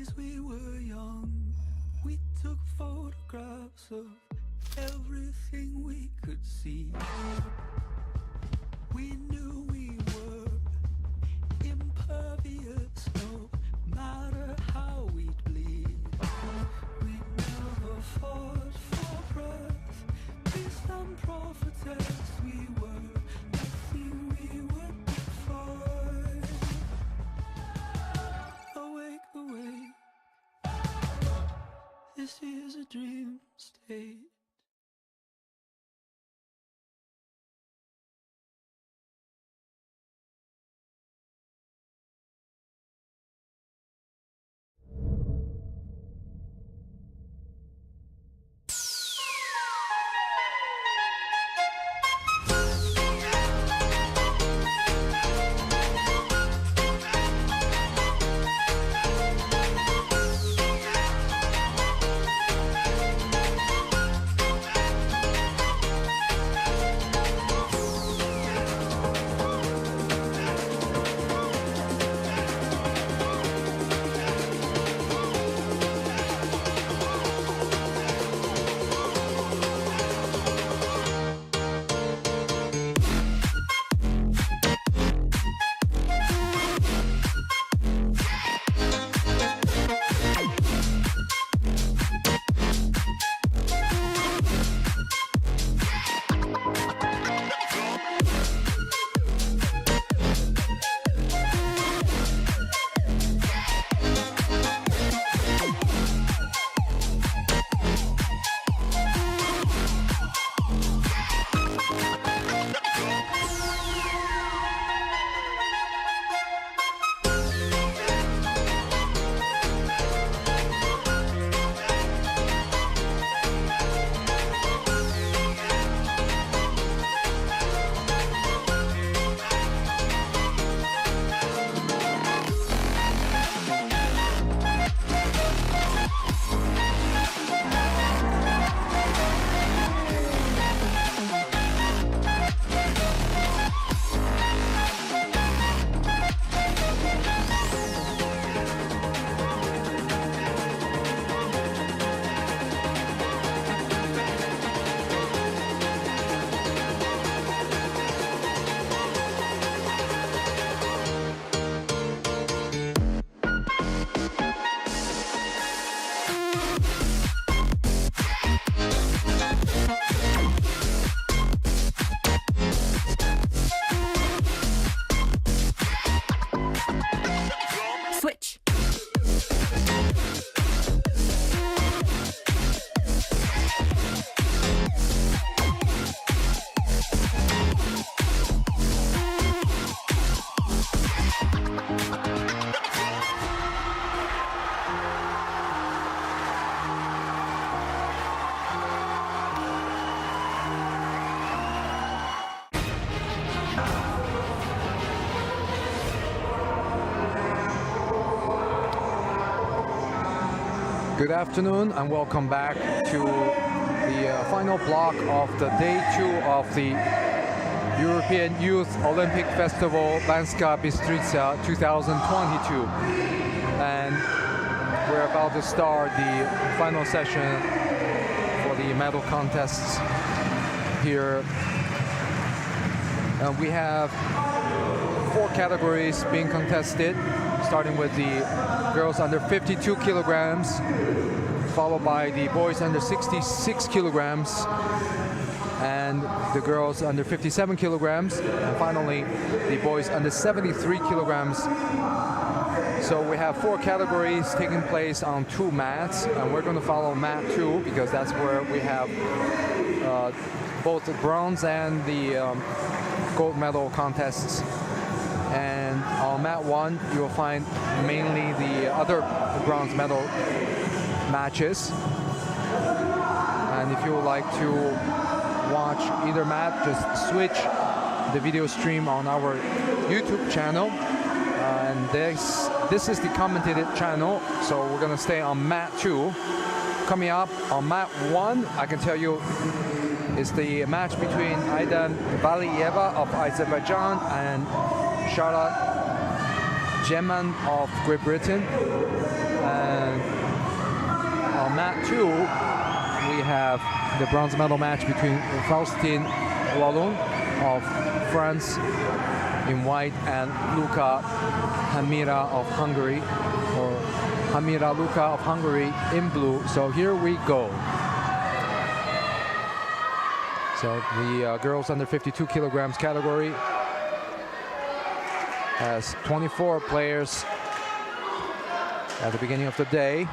days we were young, we took photographs of everything we could see. We knew we were impervious, no matter how we'd bleed. We never fought for breath, peace and prophetess. We were nothing we were before. Awake, awake, this is a dream state. Switch. Good afternoon and welcome back to the final block of the day 2 of the European Youth Olympic Festival Banská Bystrica 2022. And we're about to start the final session for the medal contests here. We have 4 categories being contested, starting with the girls under 52 kilograms, followed by the boys under 66 kilograms, and the girls under 57 kilograms, and finally the boys under 73 kilograms. So we have 4 categories taking place on 2 mats, and we're going to follow mat 2 because that's where we have both the bronze and the gold medal contests. And on mat 1, you will find mainly the other bronze medal matches. And if you would like to watch either mat, just switch the video stream on our YouTube channel. And this is the commentated channel, so we're going to stay on mat 2. Coming up on mat 1, I can tell you, is the match between Aidan Valieva of Azerbaijan and Charlotte Geman of Great Britain. And on mat 2, we have the bronze medal match between Faustin Wallon of France in white and Luca Hamira of Hungary, or Hamira Luca of Hungary in blue. So here we go. So the girls under 52 kilograms category has 24 players at the beginning of the day.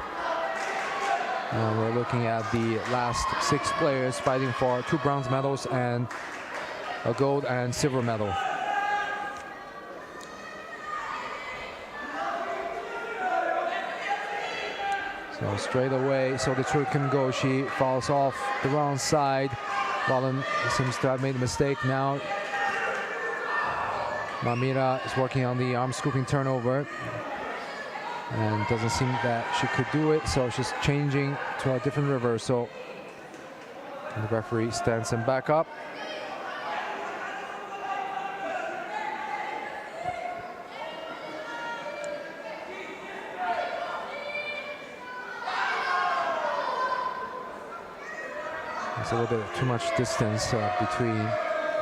And we're looking at the last 6 players fighting for 2 bronze medals and a gold and silver medal. So straight away, so the Turcan Goshi falls off the wrong side. Wallon seems to have made a mistake now. Mamira is working on the arm scooping turnover. And doesn't seem that she could do it, so she's changing to a different reversal. And the referee stands him back up. There's a little bit too much distance between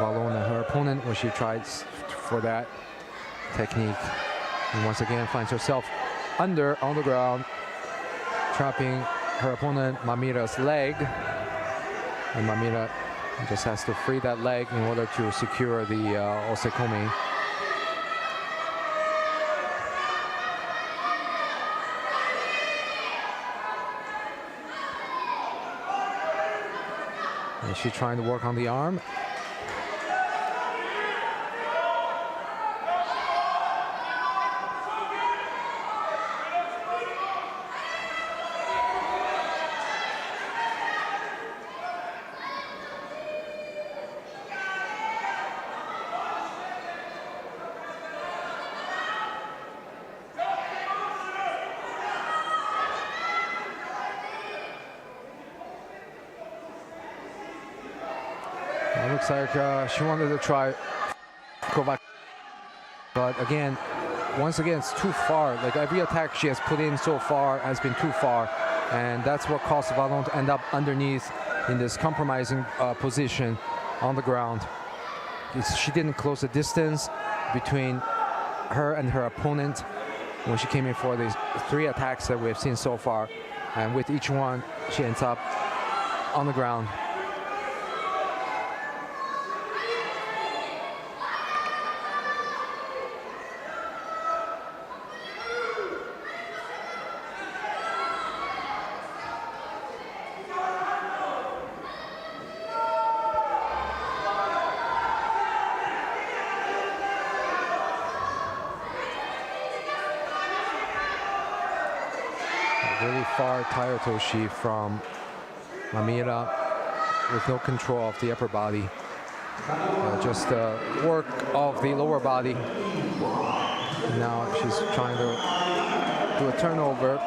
Wallon and her opponent when she tries for that technique. And once again finds herself under on the ground, trapping her opponent Mamira's leg. And Mamira just has to free that leg in order to secure the osekomi. And she's trying to work on the arm. It looks like she wanted to try Kovac, but again, once again, it's too far. Like every attack she has put in so far has been too far, and that's what caused Wallon to end up underneath in this compromising position on the ground. She didn't close the distance between her and her opponent when she came in for these 3 attacks that we've seen so far, and with each one, she ends up on the ground. Really far tire toshi from Mamira with no control of the upper body. Just work of the lower body. Now she's trying to do a turnover.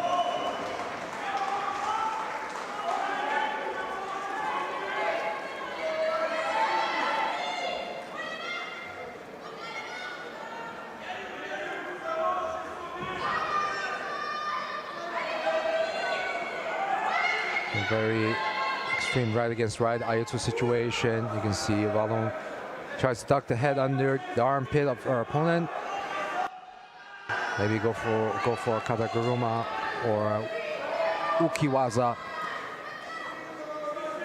A very extreme right against right Ayato situation. You can see Wallon tries to duck the head under the armpit of her opponent. Maybe go for a kataguruma or a ukiwaza,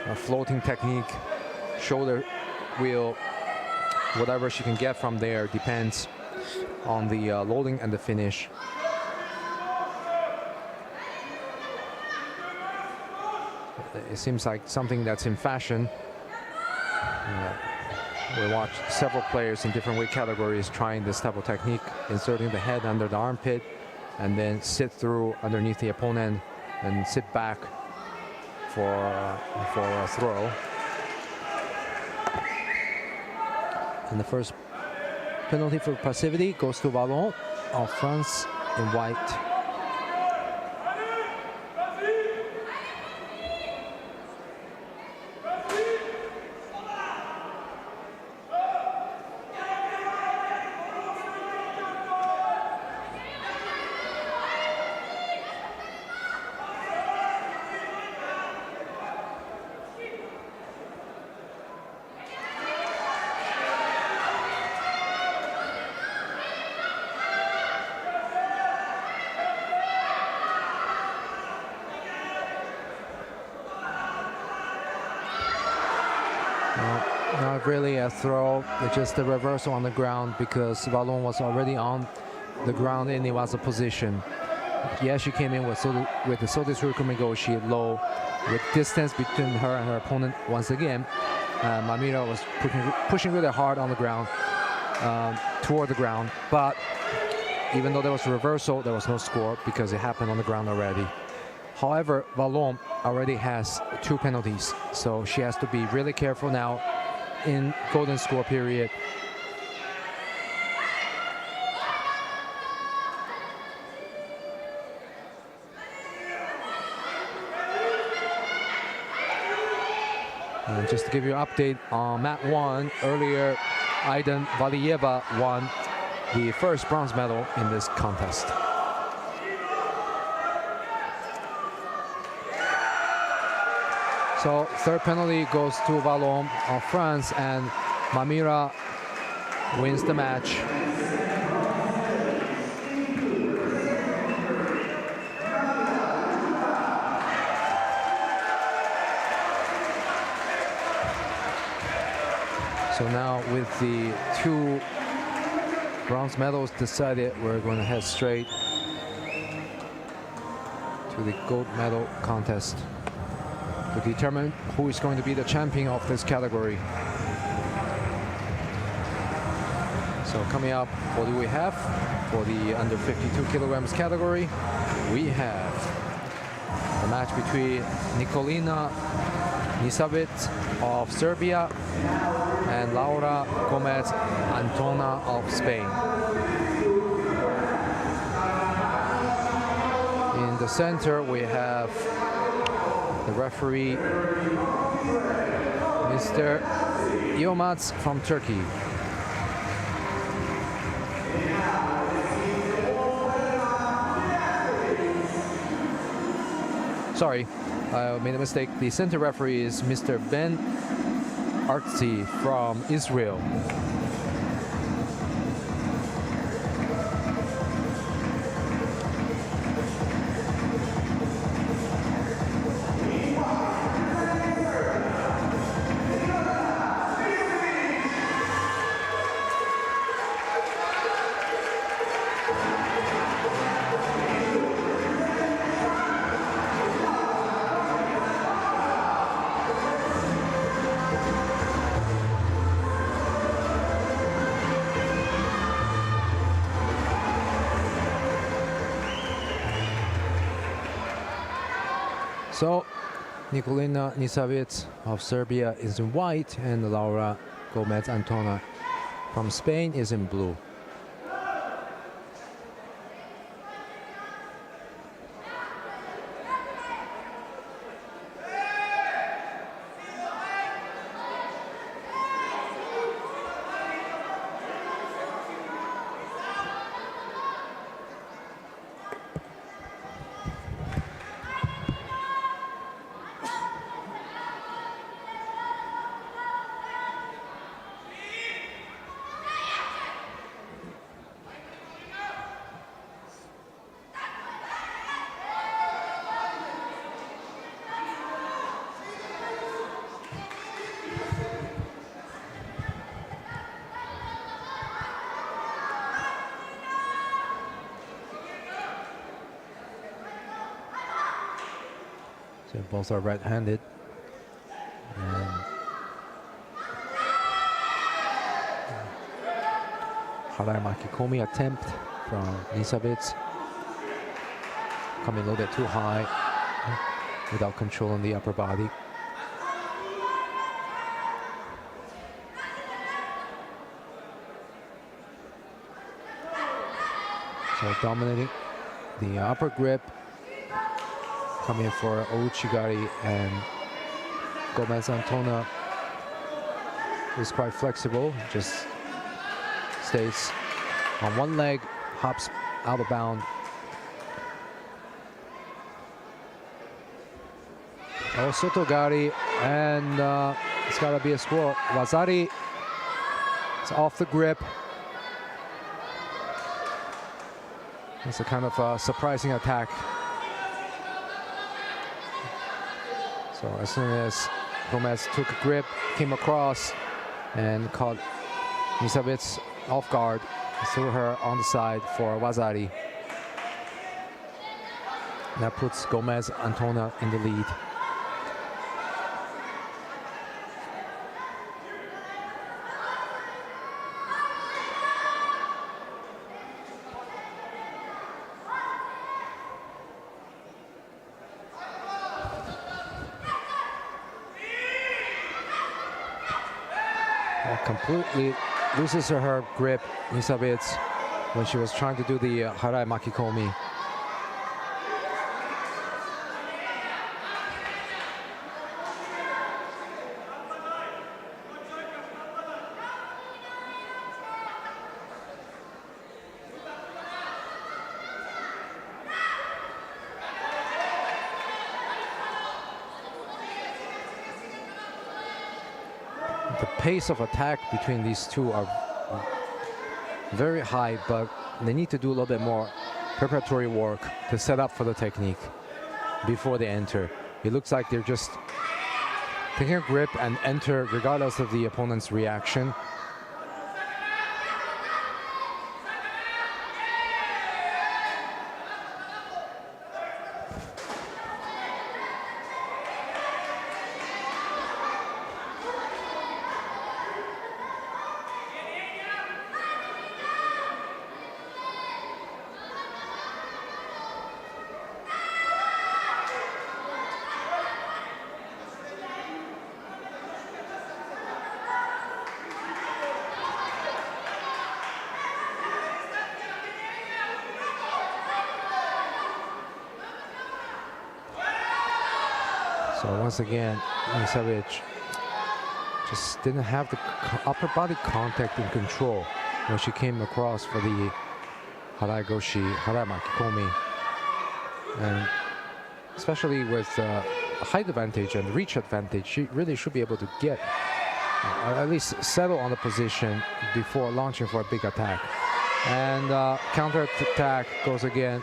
a floating technique, shoulder wheel, whatever she can get from there depends on the loading and the finish. It seems like something that's in fashion. We watched several players in different weight categories trying this type of technique, inserting the head under the armpit and then sit through underneath the opponent and sit back for a throw. And the first penalty for passivity goes to Wallon of France in white. Not really a throw, it's just a reversal on the ground because Vallon was already on the ground in Iwasa's position. Yes, she came in with the Sodis Rukumigoshi low, with distance between her and her opponent once again. Mamira was pushing really hard on the ground, toward the ground, but even though there was a reversal, there was no score because it happened on the ground already. However, Vallon already has 2 penalties, so she has to be really careful now in golden score period. And just to give you an update on mat 1, earlier Aidan Valieva won the first bronze medal in this contest. So third penalty goes to Vallon of France, and Mamira wins the match. So now with the 2 bronze medals decided, we're going to head straight to the gold medal contest to determine who is going to be the champion of this category. So coming up, what do we have for the under 52 kilograms category? We have the match between Nikolina Nisavic of Serbia and Laura Gomez Antona of Spain. In the center, we have the referee, Mr. Yilmaz from Turkey. Sorry, I made a mistake. The center referee is Mr. Ben Artzi from Israel. So, Nikolina Nisavic of Serbia is in white, and Laura Gomez Antona from Spain is in blue. So both are right-handed. Haraimaki Komi attempt from Nisavic. Coming a little bit too high without controlling the upper body. So dominating the upper grip. Coming for Ouchigari, and Gomez Antona is quite flexible, just stays on one leg, hops out of bound. Oh, Sotogari, and it's got to be a score. Wazari, it's off the grip. It's a kind of surprising attack. So as soon as Gomez took a grip, came across, and caught Nisavets off guard, threw her on the side for Wazari. That puts Gomez Antona in the lead. Completely loses her grip, Nisavets, when she was trying to do the Harai Makikomi. The pace of attack between these two are very high, but they need to do a little bit more preparatory work to set up for the technique before they enter. It looks like they're just taking a grip and enter regardless of the opponent's reaction. So once again, Nisavets just didn't have the upper body contact and control when she came across for the Harai Goshi, Harai Makikomi. And especially with height advantage and reach advantage, she really should be able to get, at least settle on the position before launching for a big attack. And counter attack goes again,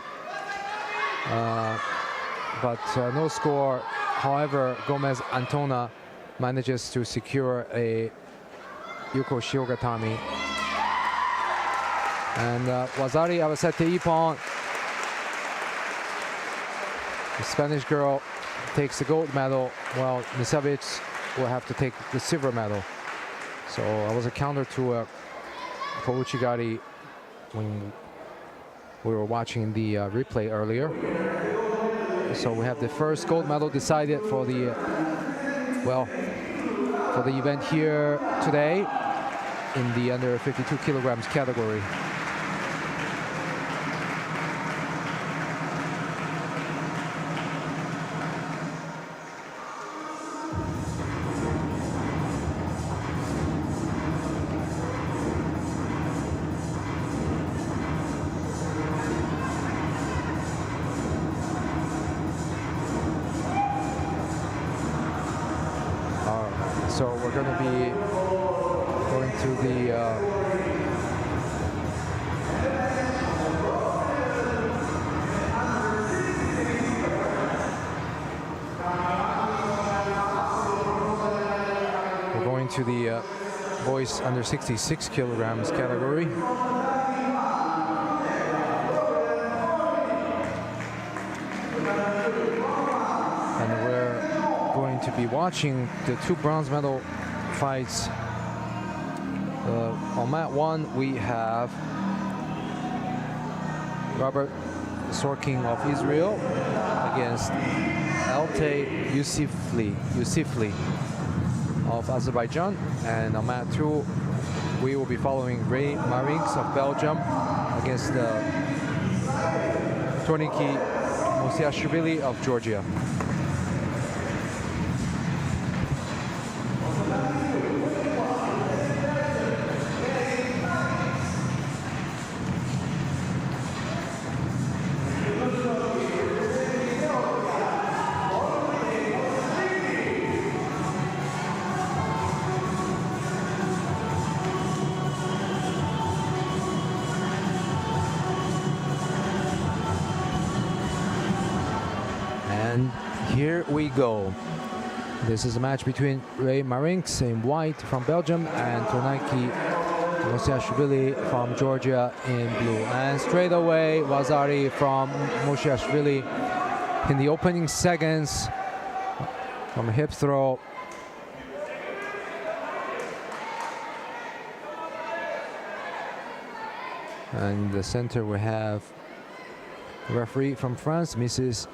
but no score. However, Gomez Antona manages to secure a Yuko Shiogatami. And Wazari Awasete Ippon, the Spanish girl, takes the gold medal, while Nisavets will have to take the silver medal. So it was a counter to Uchigari when we were watching the replay earlier. So we have the first gold medal decided for the, for the event here today in the under 52 kilograms category. So we're going to be going to the boys under 66 kilograms category. And we're going to be watching the two bronze medal fights. On mat 1 we have Robert Sorkin of Israel against Elte Yusifli of Azerbaijan, and on mat 2 we will be following Ray Marinks of Belgium against Torniki Mosiashvili of Georgia. Here we go. This is a match between Ray Marinks in white from Belgium and Tonaki Mosiashvili from Georgia in blue. And straight away, Vazari from Mosiashvili in the opening seconds from a hip throw. And in the center we have the referee from France, Mrs.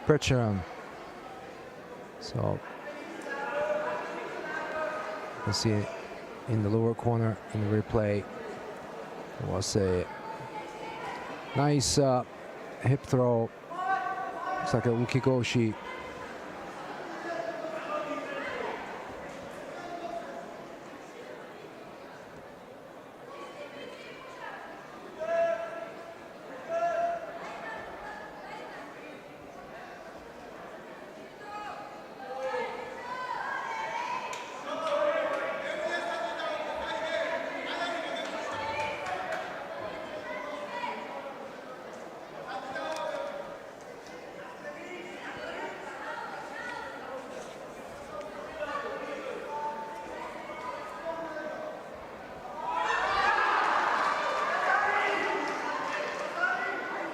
Percheron. So you can see in the lower corner in the replay, it was a nice hip throw. It's like a ukigoshi.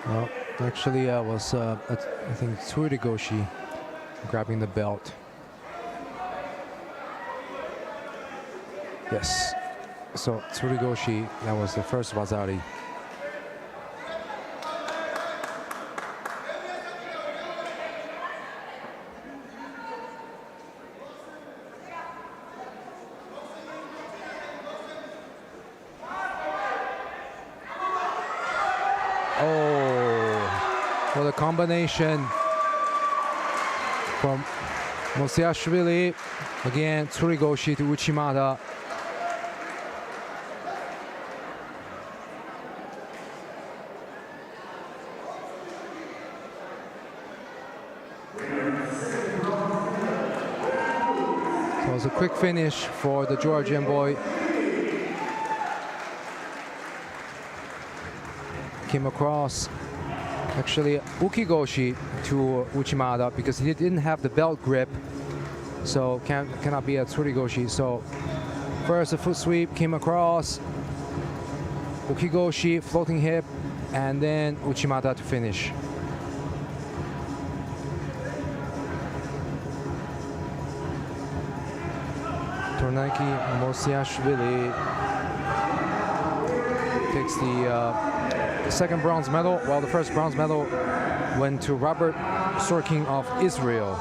Well, actually, was I think Tsurugoshi grabbing the belt. Yes. So Tsurugoshi, that was the first Vazari. For the combination from Mosiashvili, again Tsurugoshi to Uchimata. So it was a quick finish for the Georgian boy. Came across actually ukigoshi to Uchimata because he didn't have the belt grip, so cannot be a Tsurugoshi. So first a foot sweep, came across ukigoshi, floating hip, and then Uchimata to finish. Tonaki Mosiashvili takes the second bronze medal, while the first bronze medal went to Robert Sorkin of Israel.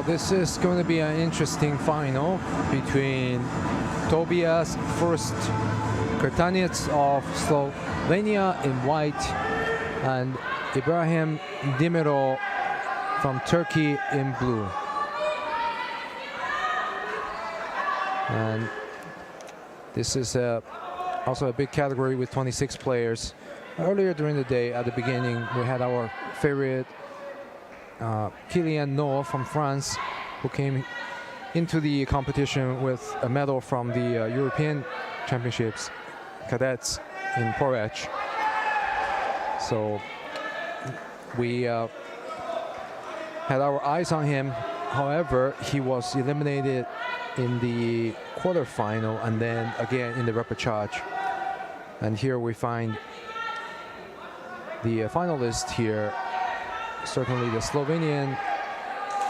This is going to be an interesting final between Tobias First Kurtanets of Slovenia in white and Ibrahim Dimiro from Turkey in blue. And this is also a big category with 26 players. Earlier during the day, at the beginning, we had our favorite Kylian Noah from France, who came into the competition with a medal from the European Championships cadets in Porec. So we had our eyes on him. However, he was eliminated in the quarterfinal and then again in the repechage. And here we find the finalist here. Certainly the Slovenian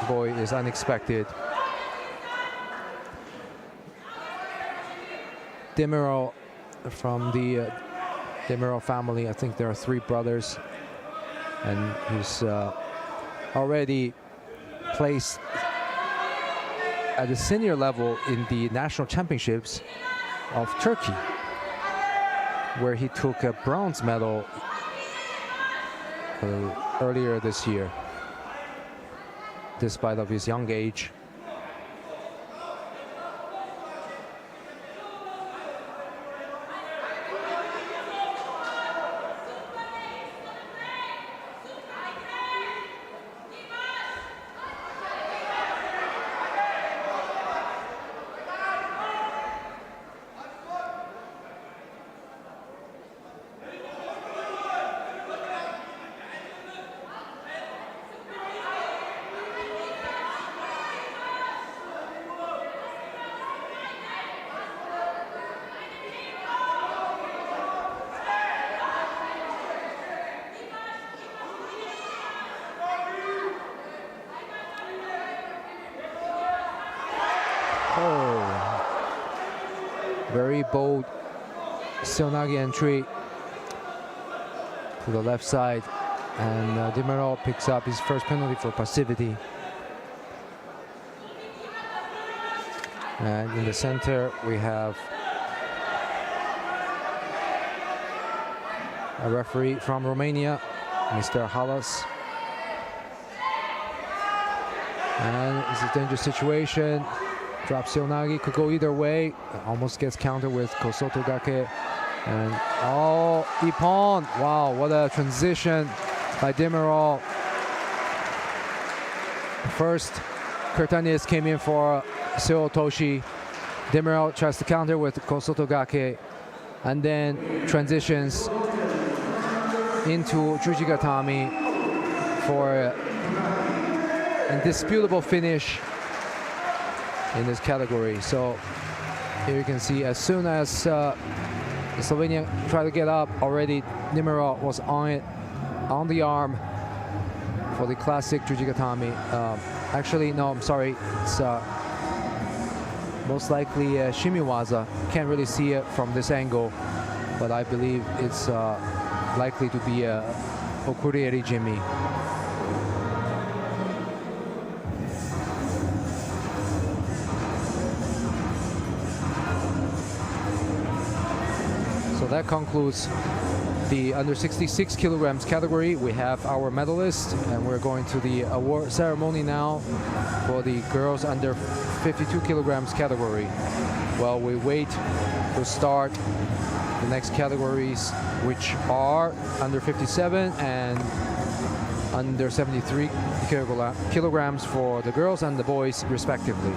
boy is unexpected. Demiro from the Demirel family. I think there are 3 brothers, and he's already placed at the senior level in the national championships of Turkey, where he took a bronze medal earlier this year, despite of his young age. Very bold Seoinage entry to the left side, and Demirel picks up his first penalty for passivity. And in the center we have a referee from Romania, Mr. Halas. And it's a dangerous situation. Drop Seoinage, could go either way. Almost gets countered with Kosoto Gake. And oh, Ippon. Wow, what a transition by Demirel. First, Kurtanis came in for Seo Toshi. Demirel tries to counter with Kosoto Gake, and then transitions into Jujigatami for an indisputable finish in this category. So here you can see, as soon as the Slovenian tried to get up, already Demirel was on it, on the arm for the classic Jujigatami. Actually, no, I'm sorry. It's most likely Shimiwaza. Can't really see it from this angle, but I believe it's likely to be a Okurieri Jimmy. So that concludes the under 66 kilograms category. We have our medalists, and we're going to the award ceremony now for the girls under 52 kilograms category. While we wait to start the next categories, which are under 57 and under 73 kilograms for the girls and the boys respectively.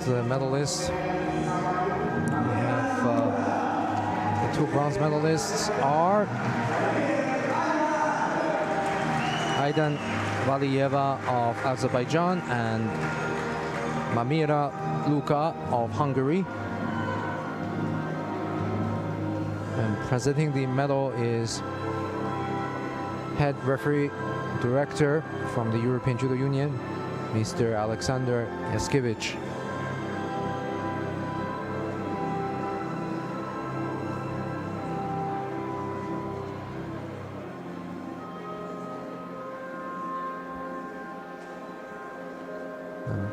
to the medalists. We have the two bronze medalists are Aydan Valiyeva of Azerbaijan and Mamira Luka of Hungary. And presenting the medal is head referee director from the European Judo Union, Mr. Alexander Yaskevich.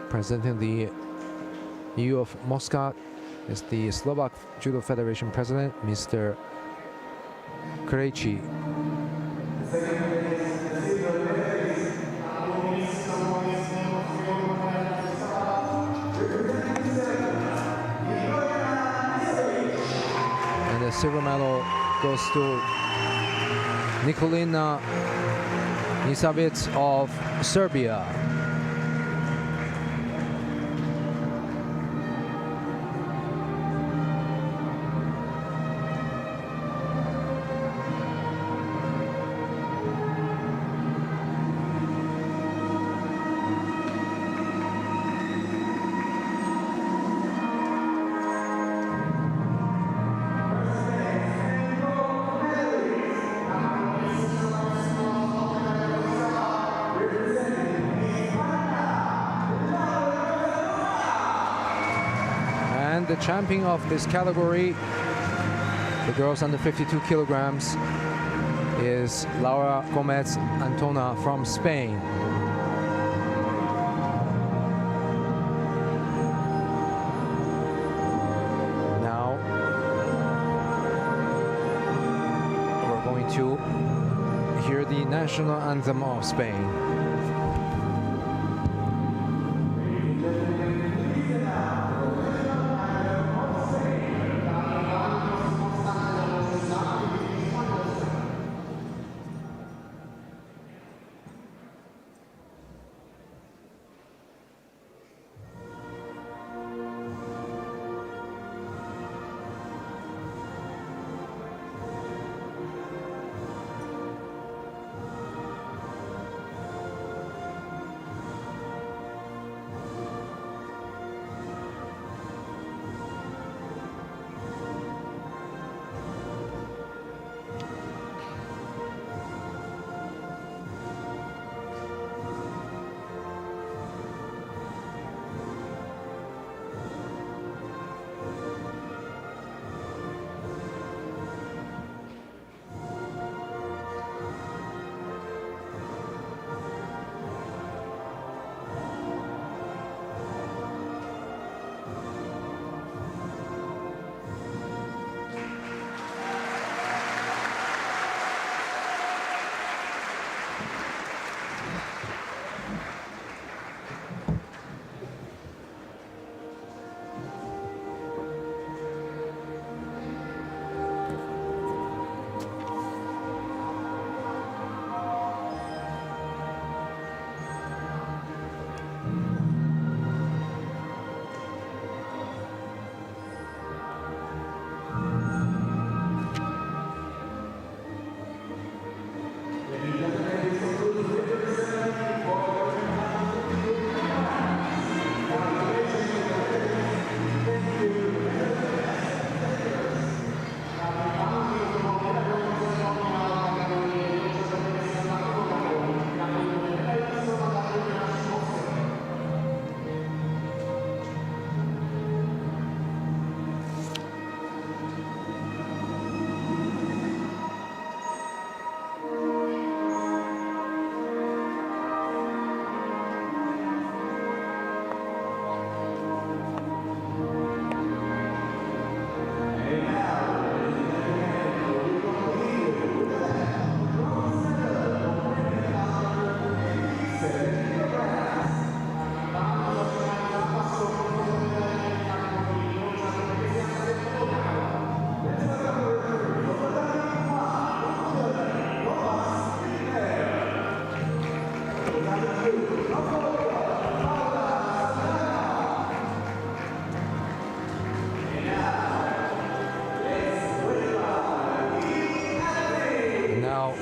Presenting the EYOF Moscow is the Slovak Judo Federation President, Mr. Krejci. And the silver medal goes to Nikolina Nisavic of Serbia. The champion of this category, the girls under 52 kilograms, is Laura Gomez Antona from Spain. Now we're going to hear the national anthem of Spain.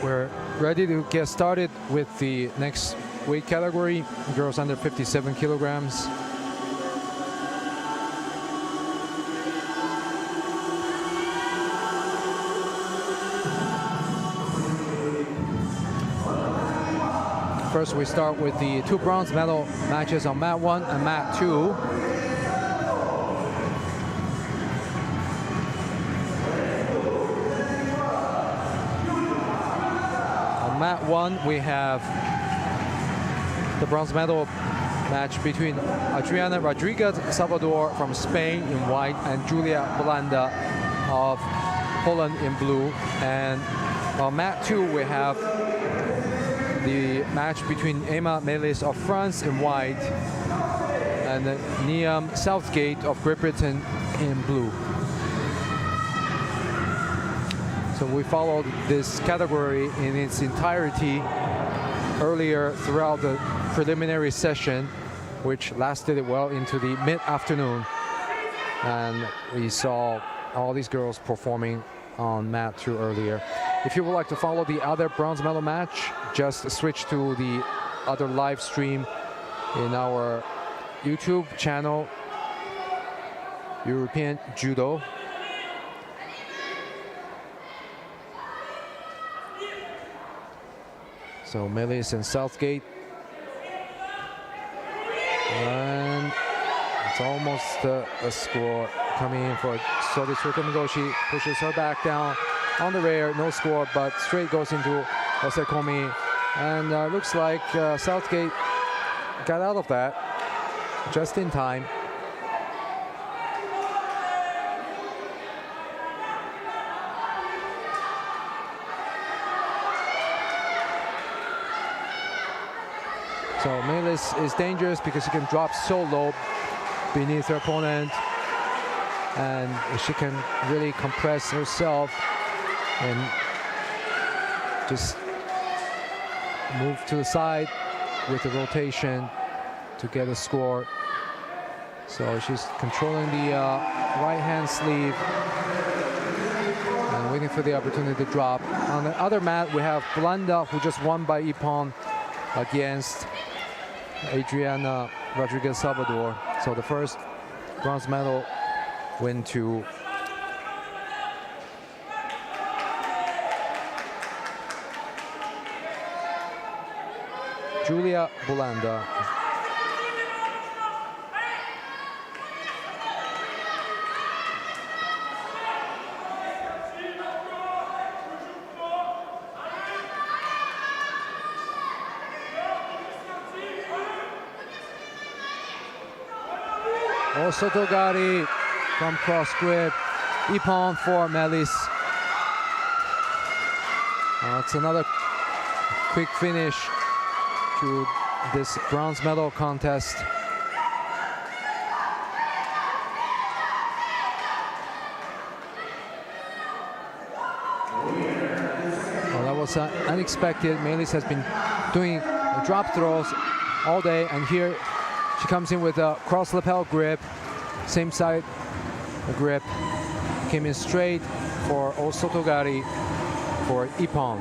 We're ready to get started with the next weight category, girls under 57 kilograms. First, we start with the 2 bronze medal matches on mat 1 and mat 2. Mat 1, we have the bronze medal match between Adriana Rodriguez Salvador from Spain in white and Julia Blanda of Poland in blue. And on mat 2, we have the match between Emma Melis of France in white and Niamh Southgate of Great Britain in blue. So we followed this category in its entirety earlier throughout the preliminary session, which lasted well into the mid-afternoon. And we saw all these girls performing on mat 2 earlier. If you would like to follow the other bronze medal match, just switch to the other live stream in our YouTube channel, European Judo. So Melis and Southgate. And it's almost a score coming in for Sodi Tsurukomigoshi. Pushes her back down on the rear, no score, but straight goes into Osekomi. And looks like Southgate got out of that just in time. So Melis is dangerous because she can drop so low beneath her opponent, and she can really compress herself and just move to the side with the rotation to get a score. So she's controlling the right hand sleeve and waiting for the opportunity to drop. On the other mat, we have Blanda, who just won by ippon against Adriana Rodriguez Salvador. So the first bronze medal win to Julia Blanda. Osotogari from cross grip, ippon for Melis. It's another quick finish to this bronze medal contest. Well, that was unexpected. Melis has been doing drop throws all day, and here she comes in with a cross lapel grip, same side grip, came in straight for Osotogari for ippon.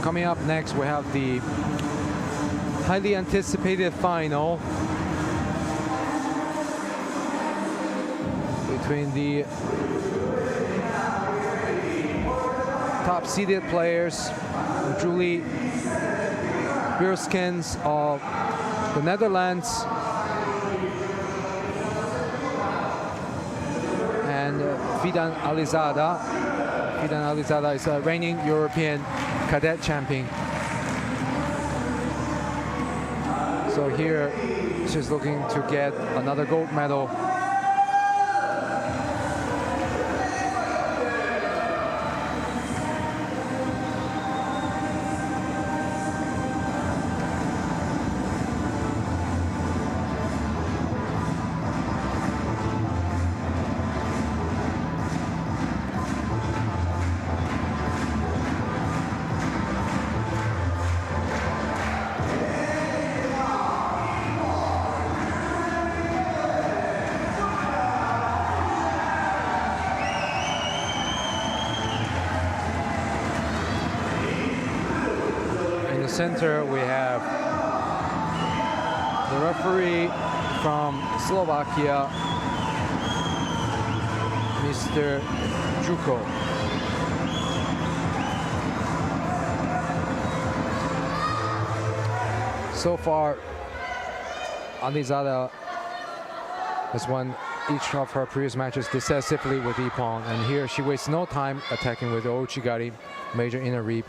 Coming up next, we have the highly anticipated final between the top seeded players, Julie Beerskens of the Netherlands and Fidan Alizada. Fidan Alizada is a reigning European cadet champion. So here she's looking to get another gold medal. center, we have the referee from Slovakia, Mr. Juko. So far, Alizada has won each of her previous matches decisively with ippon, and here she wastes no time attacking with ouchigari, major inner reap.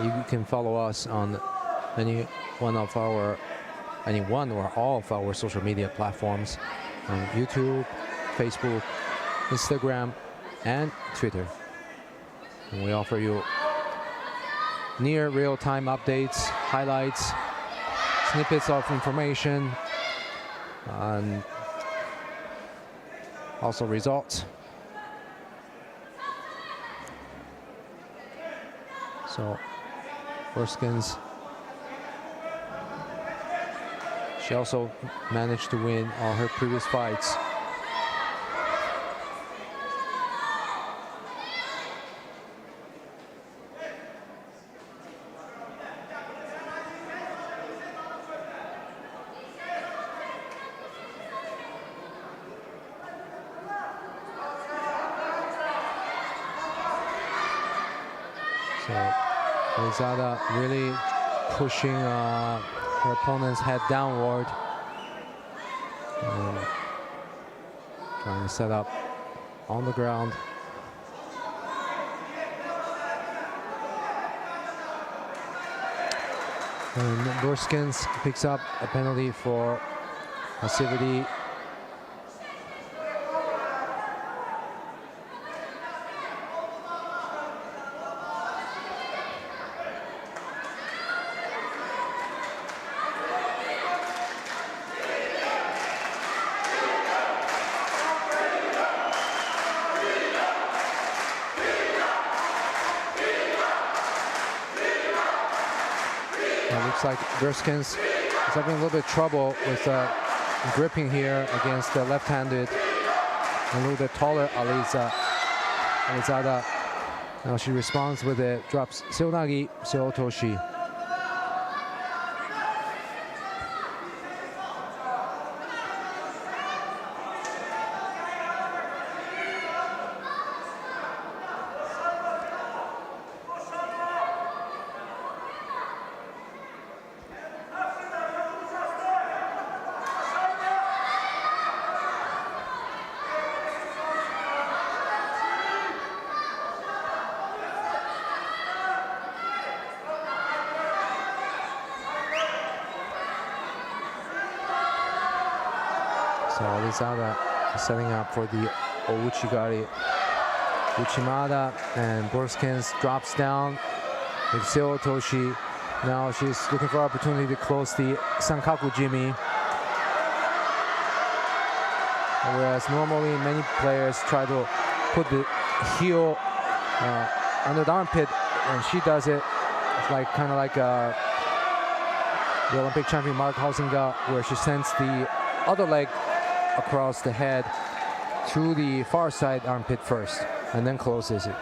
You can follow us on any one or all of our social media platforms on YouTube, Facebook, Instagram, and Twitter. And we offer you near real-time updates, highlights, snippets of information, and also results. So Borskins, she also managed to win all her previous fights. So Alizada really pushing her opponent's head downward, and trying to set up on the ground. And Borskins picks up a penalty for passivity. Looks like Borskins is having a little bit of trouble with gripping here against the left-handed, a little bit taller Alizada. Now she responds with it, drops Seonagi, Seotoshi. So Alizada setting up for the ouchigari Uchimada, and Borskins drops down with Seotoshi. Now she's looking for opportunity to close the Sankaku Jimmy. Whereas normally many players try to put the heel under the armpit, and she does it. It's like kind of like the Olympic champion Mark Hausinga, where she sends the other leg across the head to the far side armpit first, and then closes it.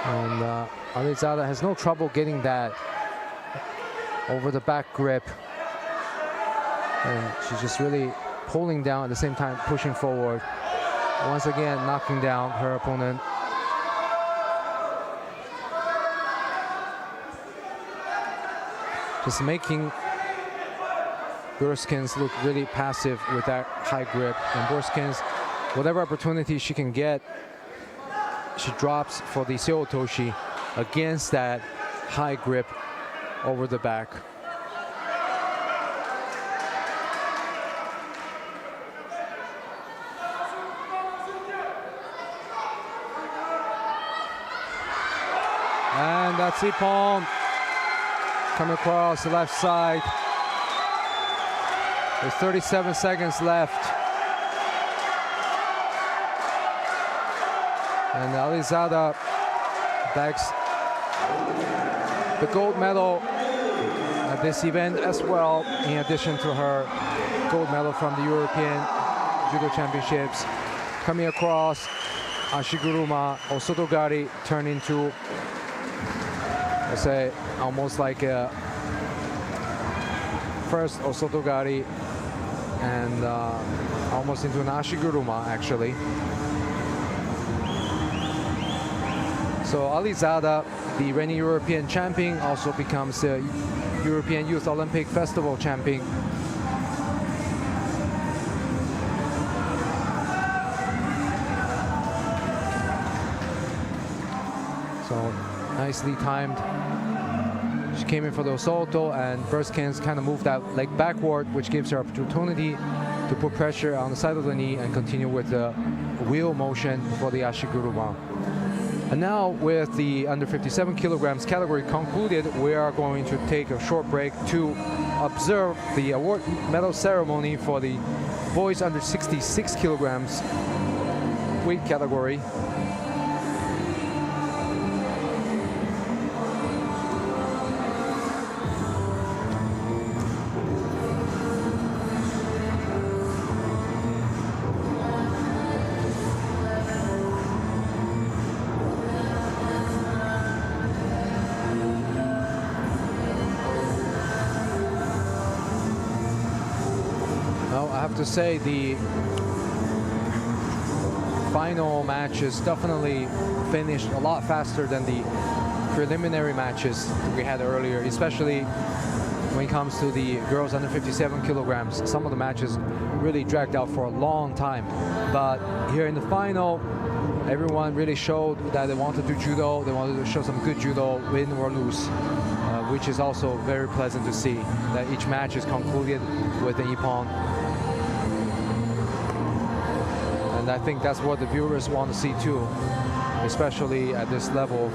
And Alizada has no trouble getting that over the back grip, and she's just really pulling down at the same time, pushing forward. Once again, knocking down her opponent. Just making Borskins look really passive with that high grip. And Borskins, whatever opportunity she can get, she drops for the Seotoshi against that high grip over the back. And that's ippon. Coming across the left side. There's 37 seconds left. And Alizada bags the gold medal at this event as well, in addition to her gold medal from the European Judo Championships. Coming across Ashiguruma, Osotogari turned into, let's say, almost like a first Osotogari and almost into an Ashiguruma actually. So Alizada, the reigning European champion, also becomes the European Youth Olympic Festival champion. So nicely timed. She came in for the Osoto, and Burskins kind of moved that leg backward, which gives her opportunity to put pressure on the side of the knee and continue with the wheel motion for the Ashiguruma. And now, with the under 57 kilograms category concluded, we are going to take a short break to observe the award medal ceremony for the boys under 66 kilograms weight category. To say the final matches definitely finished a lot faster than the preliminary matches we had earlier, especially when it comes to the girls under 57 kilograms. Some of the matches really dragged out for a long time, but here in the final, everyone really showed that they wanted to do judo. They wanted to show some good judo, win or lose, which is also very pleasant to see, that each match is concluded with an ippon. And I think that's what the viewers want to see too, especially at this level.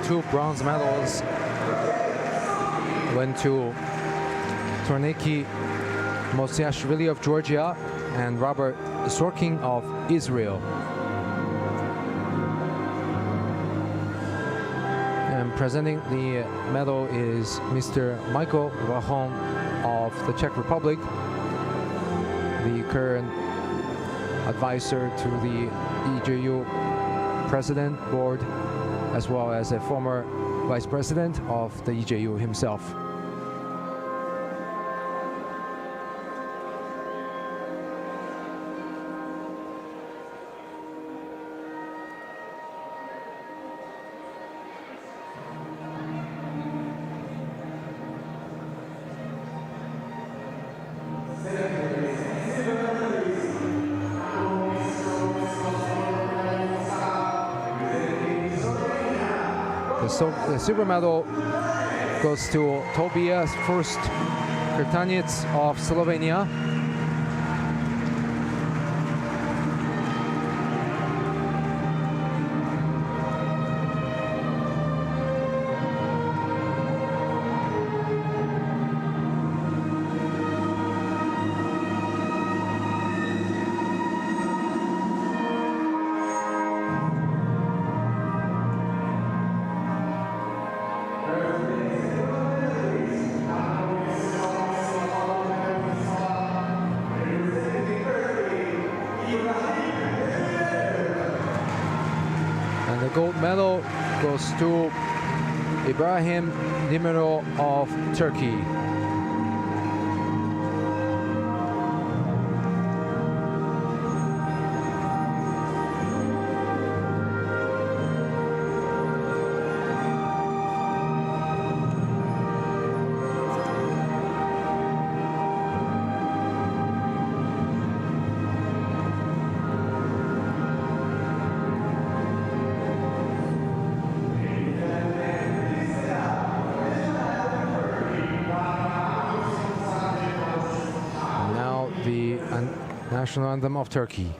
Two bronze medals went to Torniki Mosiashvili of Georgia and Robert Sorkin of Israel. And presenting the medal is Mr. Michael Rahon of the Czech Republic, the current advisor to the EJU president board, as well as a former vice president of the EJU himself. The silver medal goes to Tobias First Krtanec of Slovenia. And the gold medal goes to Ibrahim Demirel of Turkey. The national anthem of Turkey.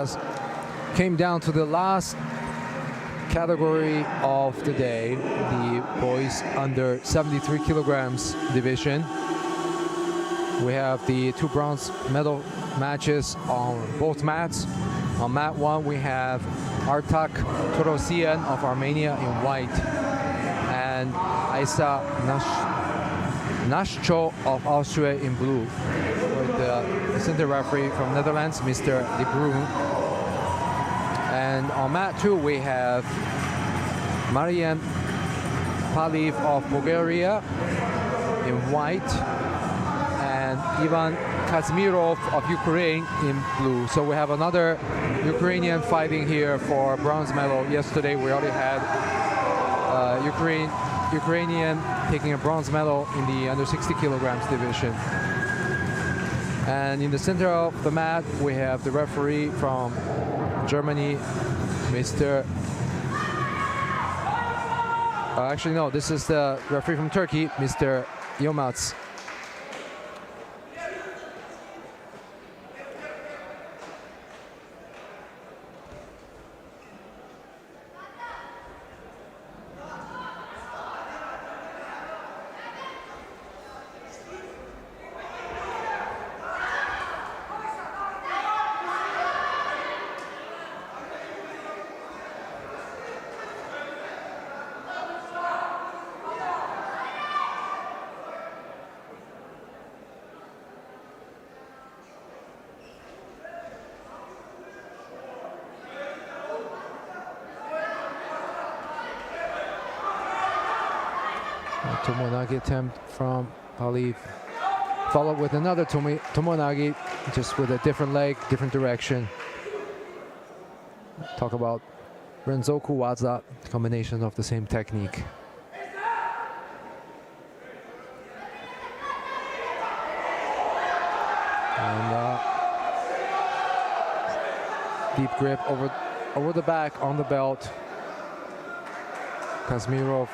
has came down to the last category of the day, the boys under 73 kilograms division. We have the 2 bronze medal matches on both mats. On mat 1, we have Artak Torosian of Armenia in white and Isa Nashcho of Austria in blue, with the center referee from Netherlands, Mr. De Bruin. And on mat 2, we have Marian Paliv of Bulgaria in white and Ivan Kazmirov of Ukraine in blue. So we have another Ukrainian fighting here for bronze medal. Yesterday we already had Ukrainian taking a bronze medal in the under 60 kilograms division. And in the center of the mat we have the referee from Germany, Mr. Actually no, this is the referee from Turkey, Mr. Yilmaz. Tomonagi attempt from Paliv, followed with another Tomonagi, just with a different leg, different direction. Talk about Renzoku Waza, combination of the same technique. And deep grip over the back on the belt. Kazmirov.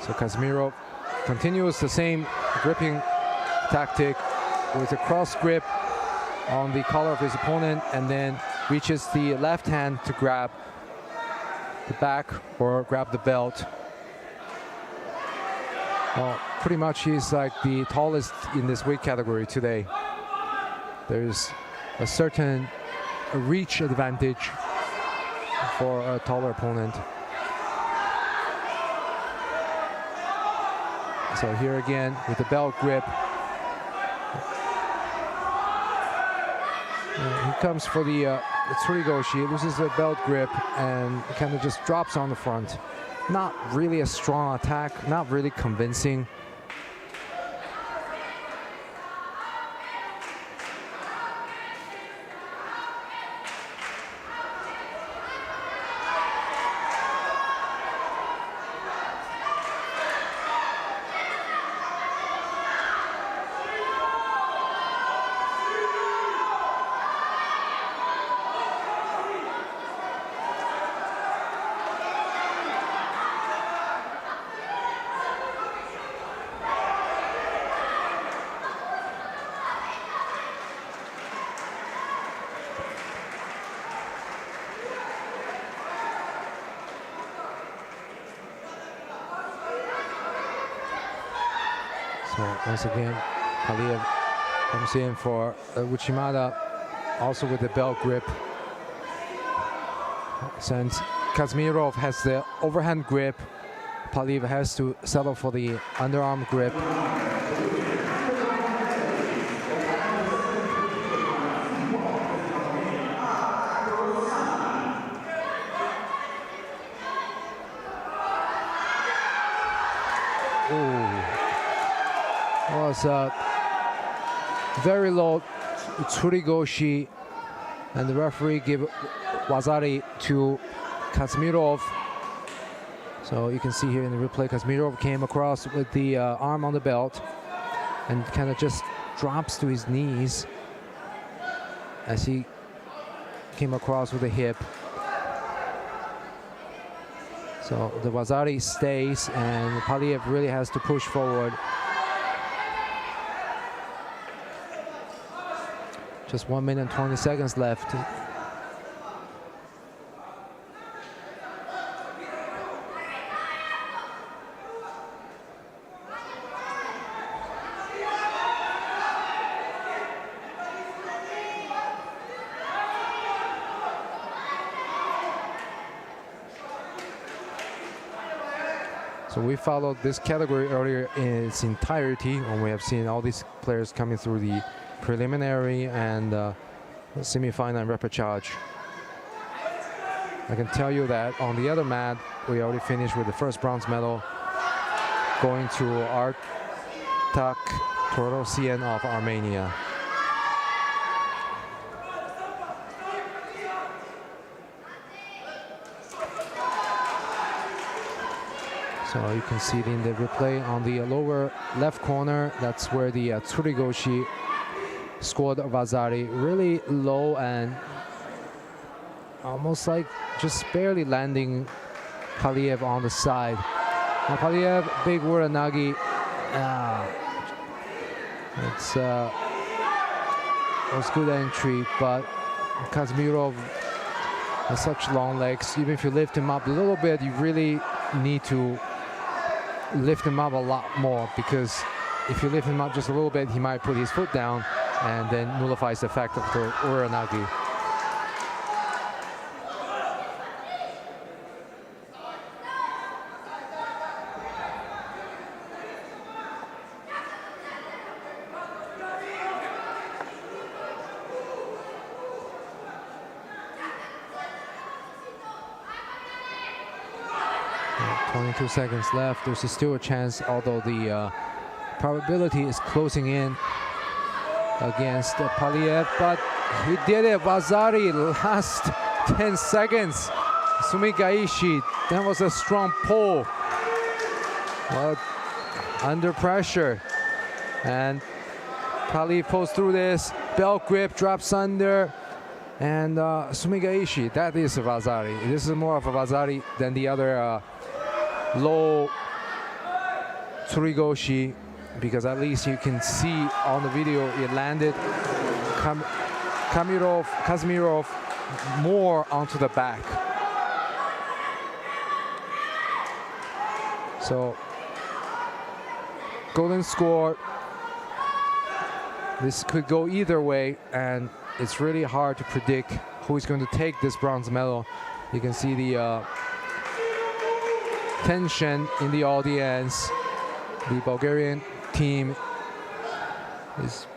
So Kazmirov continues the same gripping tactic with a cross grip on the collar of his opponent and then reaches the left hand to grab the back or grab the belt. Well, pretty much he's like the tallest in this weight category today. There's a certain reach advantage for a taller opponent. So here again with the belt grip. He comes for the Tsurigoshi, loses the belt grip and kind of just drops on the front. Not really a strong attack, not really convincing. So once again, Paliv comes in for Uchimata, also with the belt grip. Since Kazmirov has the overhand grip, Paliv has to settle for the underarm grip. Was a very low Tsurigoshi, and the referee gave Wazari to Kazmirov. So you can see here in the replay, Kazmirov came across with the arm on the belt and kind of just drops to his knees as he came across with a hip. So the Vazari stays, and Paliev really has to push forward. Just 1 minute and 20 seconds left. So we followed this category earlier in its entirety, when we have seen all these players coming through the preliminary and semi-final and repechage. I can tell you that on the other mat, we already finished with the first bronze medal, going to Artak Torosian of Armenia. So you can see it in the replay on the lower left corner. That's where the Tsurugoshi scored Vazari really low and almost like just barely landing Paliev on the side. Now Paliev, big Uranagi. It's was good entry, but Kazmirov has such long legs. Even if you lift him up a little bit, you really need to lift him up a lot more, because if you lift him up just a little bit, he might put his foot down and then nullifies the effect of the Uranagi. Yeah, 22 seconds left. There's still a chance, although the probability is closing in against Paliev, but he did it. Vazari, last 10 seconds. Sumigaishi, that was a strong pull. Well, under pressure. And Paliev pulls through this. Belt grip, drops under. And Sumigaishi, that is a Vazari. This is more of a Vazari than the other low Tsurugoshi, because at least you can see on the video it landed Kazmirov more onto the back. So golden score. This could go either way, and it's really hard to predict who is going to take this bronze medal. You can see the tension in the audience. The Bulgarian team is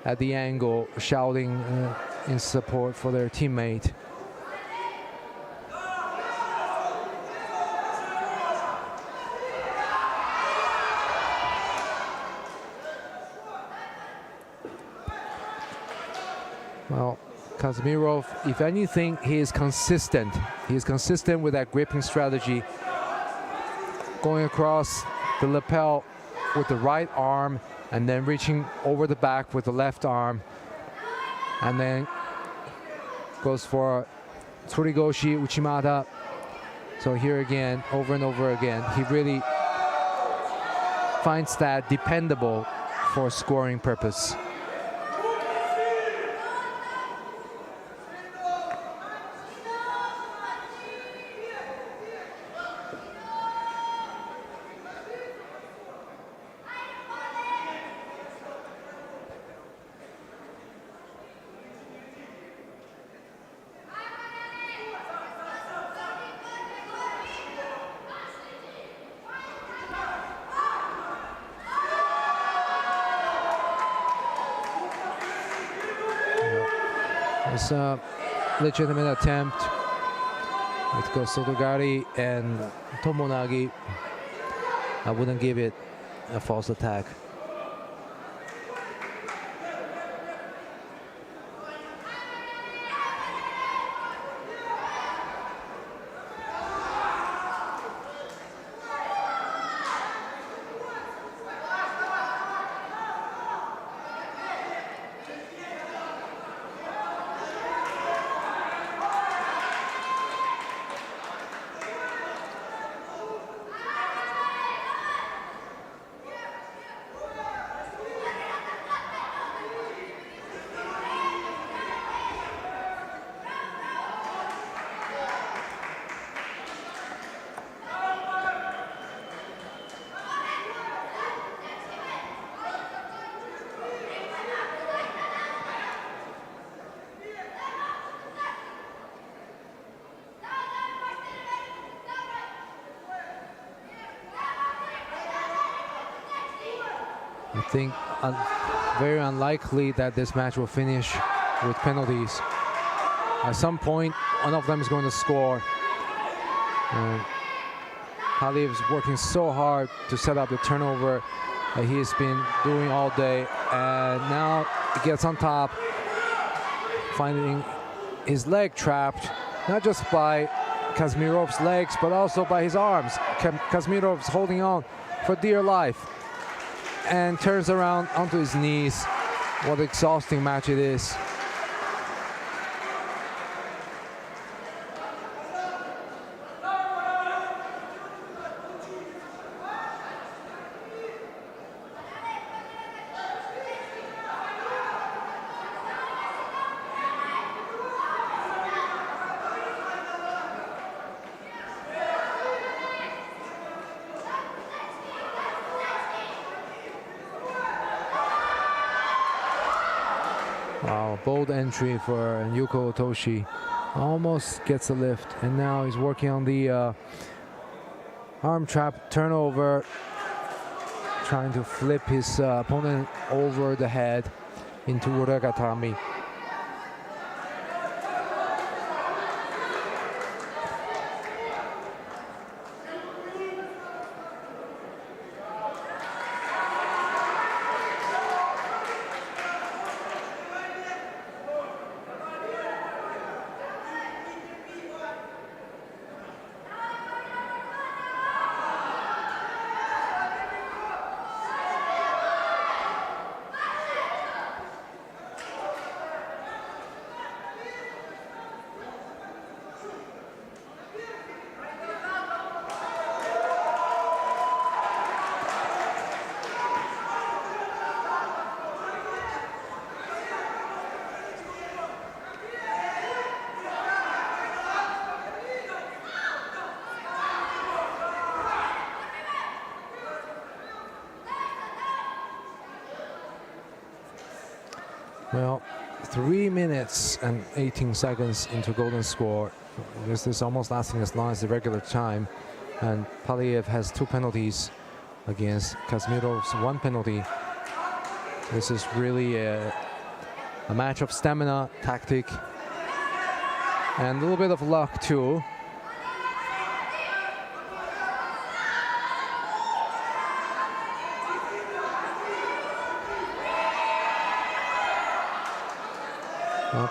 at the angle shouting in support for their teammate. Well, Kazmirov, if anything, he is consistent. He is consistent with that gripping strategy, going across the lapel with the right arm and then reaching over the back with the left arm, and then goes for Tsurugoshi Uchimata. So here again, over and over again, he really finds that dependable for scoring purpose. It's a legitimate attempt. It goes Sotogari and Tomonagi. I wouldn't give it a false attack. I think very unlikely that this match will finish with penalties. At some point, one of them is going to score. Paliev is working so hard to set up the turnover that he's been doing all day, and now he gets on top, finding his leg trapped, not just by Kazmirov's legs, but also by his arms. Kazmirov's holding on for dear life and turns around onto his knees. What an exhausting match it is. Wow, bold entry for Yuko Otoshi. Almost gets a lift, and now he's working on the arm trap turnover, trying to flip his opponent over the head into Uragatami. Well, 3 minutes and 18 seconds into golden score. This is almost lasting as long as the regular time. And Paliev has 2 penalties against Kazmirov's 1 penalty. This is really a match of stamina, tactic, and a little bit of luck too.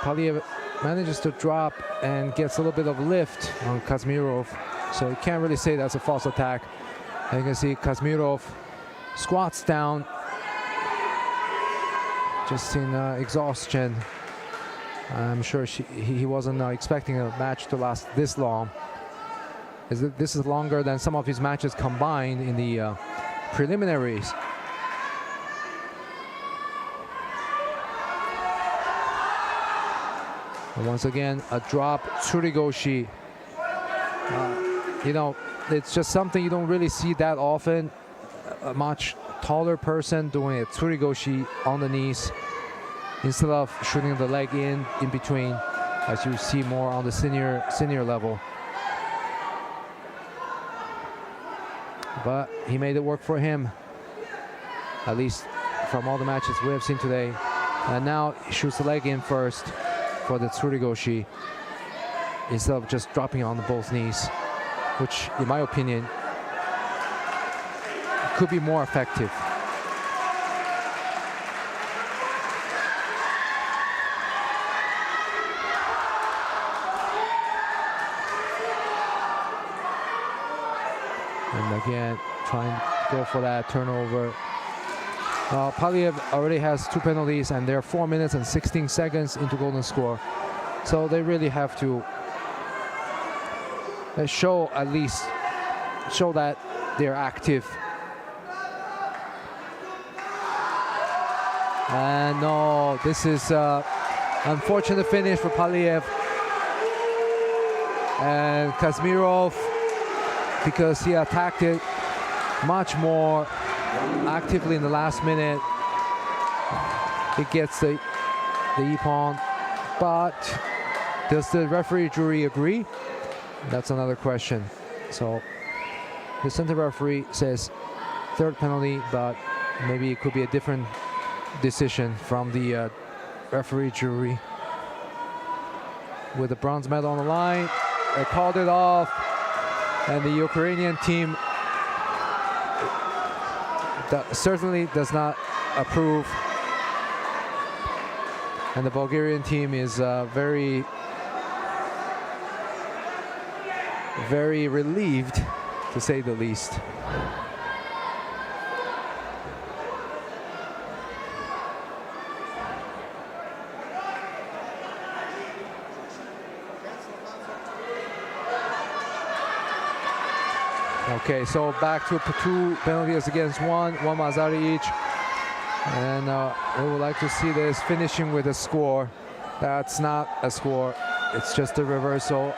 Paliev manages to drop and gets a little bit of lift on Kazmirov, so you can't really say that's a false attack. And you can see Kazmirov squats down just in exhaustion. I'm sure he wasn't expecting a match to last this long. This is longer than some of his matches combined in the preliminaries. And once again, a drop tsurigoshi. You know, it's just something you don't really see that often. A much taller person doing a tsurigoshi on the knees instead of shooting the leg in between, as you see more on the senior level. But he made it work for him, at least from all the matches we have seen today. And now he shoots the leg in first for the tsurigoshi instead of just dropping on both knees, which in my opinion could be more effective. And again, trying to go for that turnover. Paliev already has 2 penalties, and they're 4 minutes and 16 seconds into golden score. So they really have to show that they're active. And no, this is unfortunate finish for Paliev. And Kazmirov, because he attacked it much more actively in the last minute, it gets the ippon. But does the referee jury agree? That's another question. So the center referee says 3rd penalty, but maybe it could be a different decision from the referee jury. With the bronze medal on the line, they called it off, and the Ukrainian team certainly does not approve, and the Bulgarian team is very relieved, to say the least. Okay, so back to 2 penalties against one Mazzari each. And we would like to see this finishing with a score. That's not a score, it's just a reversal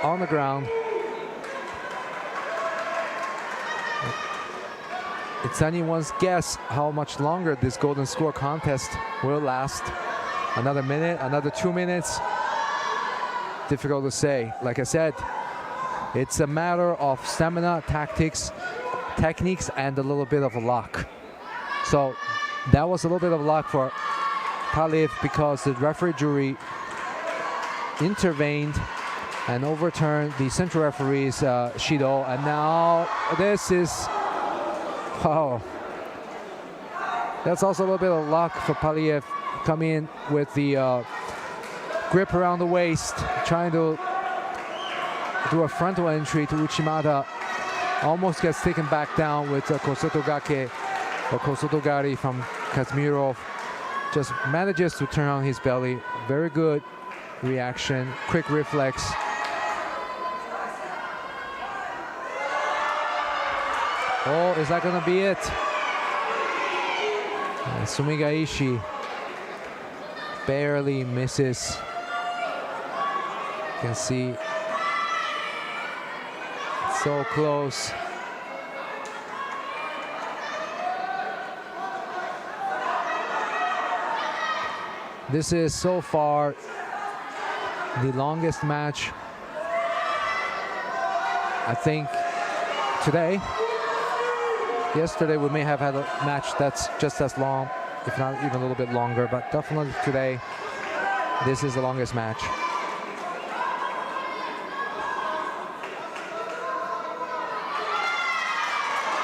on the ground. It's anyone's guess how much longer this golden score contest will last. Another minute, another 2 minutes. Difficult to say. Like I said, it's a matter of stamina, tactics, techniques, and a little bit of luck. So that was a little bit of luck for Paliev because the referee jury intervened and overturned the central referee's Shido. And now this is, oh, that's also a little bit of luck for Paliev coming in with the grip around the waist, trying to do a frontal entry to Uchimata. Almost gets taken back down with Kosotogake or Kosotogari from Kazmirov. Just manages to turn on his belly. Very good reaction, quick reflex. Oh, is that gonna be it? Sumigaishi barely misses. You can see so close. This is so far the longest match, I think, today. Yesterday we may have had a match that's just as long, if not even a little bit longer, but definitely today this is the longest match.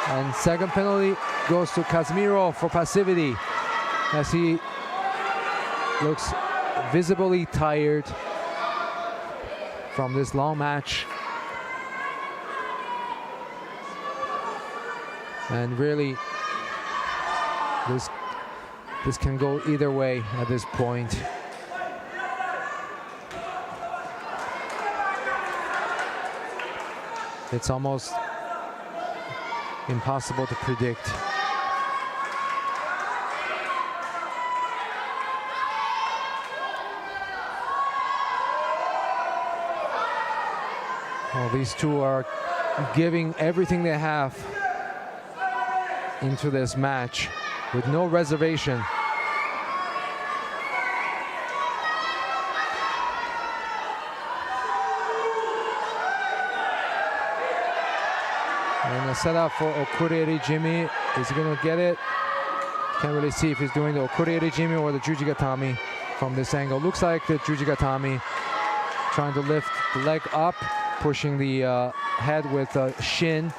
And second penalty goes to Kazmirov for passivity, as he looks visibly tired from this long match. And really, this can go either way at this point. It's almost impossible to predict. Well, these two are giving everything they have into this match with no reservation. And a setup for Okurieri Jimmy. Is he gonna get it? Can't really see if he's doing the Okurieri Jimmy or the Jujigatami from this angle. Looks like the Jujigatami, trying to lift the leg up, pushing the head with a shin.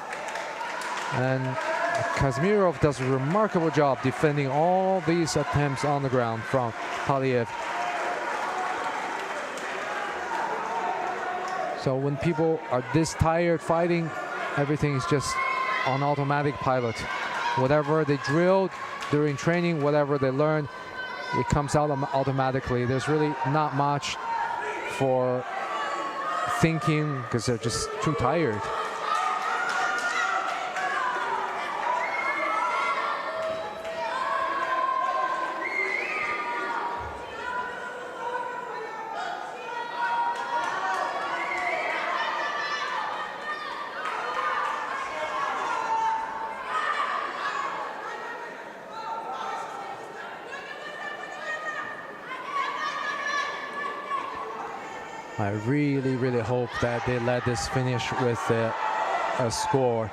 And Kazmirov does a remarkable job defending all these attempts on the ground from Paliev. So when people are this tired fighting, everything is just on automatic pilot. Whatever they drilled during training, whatever they learned, it comes out automatically. There's really not much for thinking because they're just too tired. I really hope that they let this finish with a score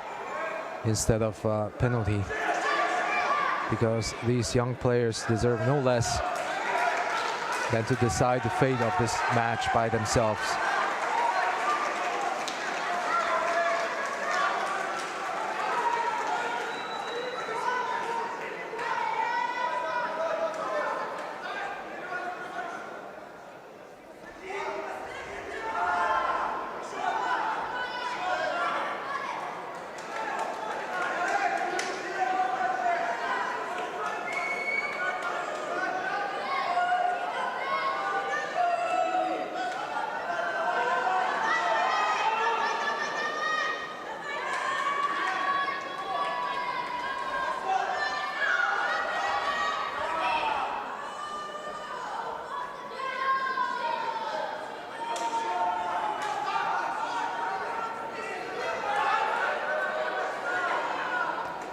instead of a penalty. because these young players deserve no less than to decide the fate of this match by themselves.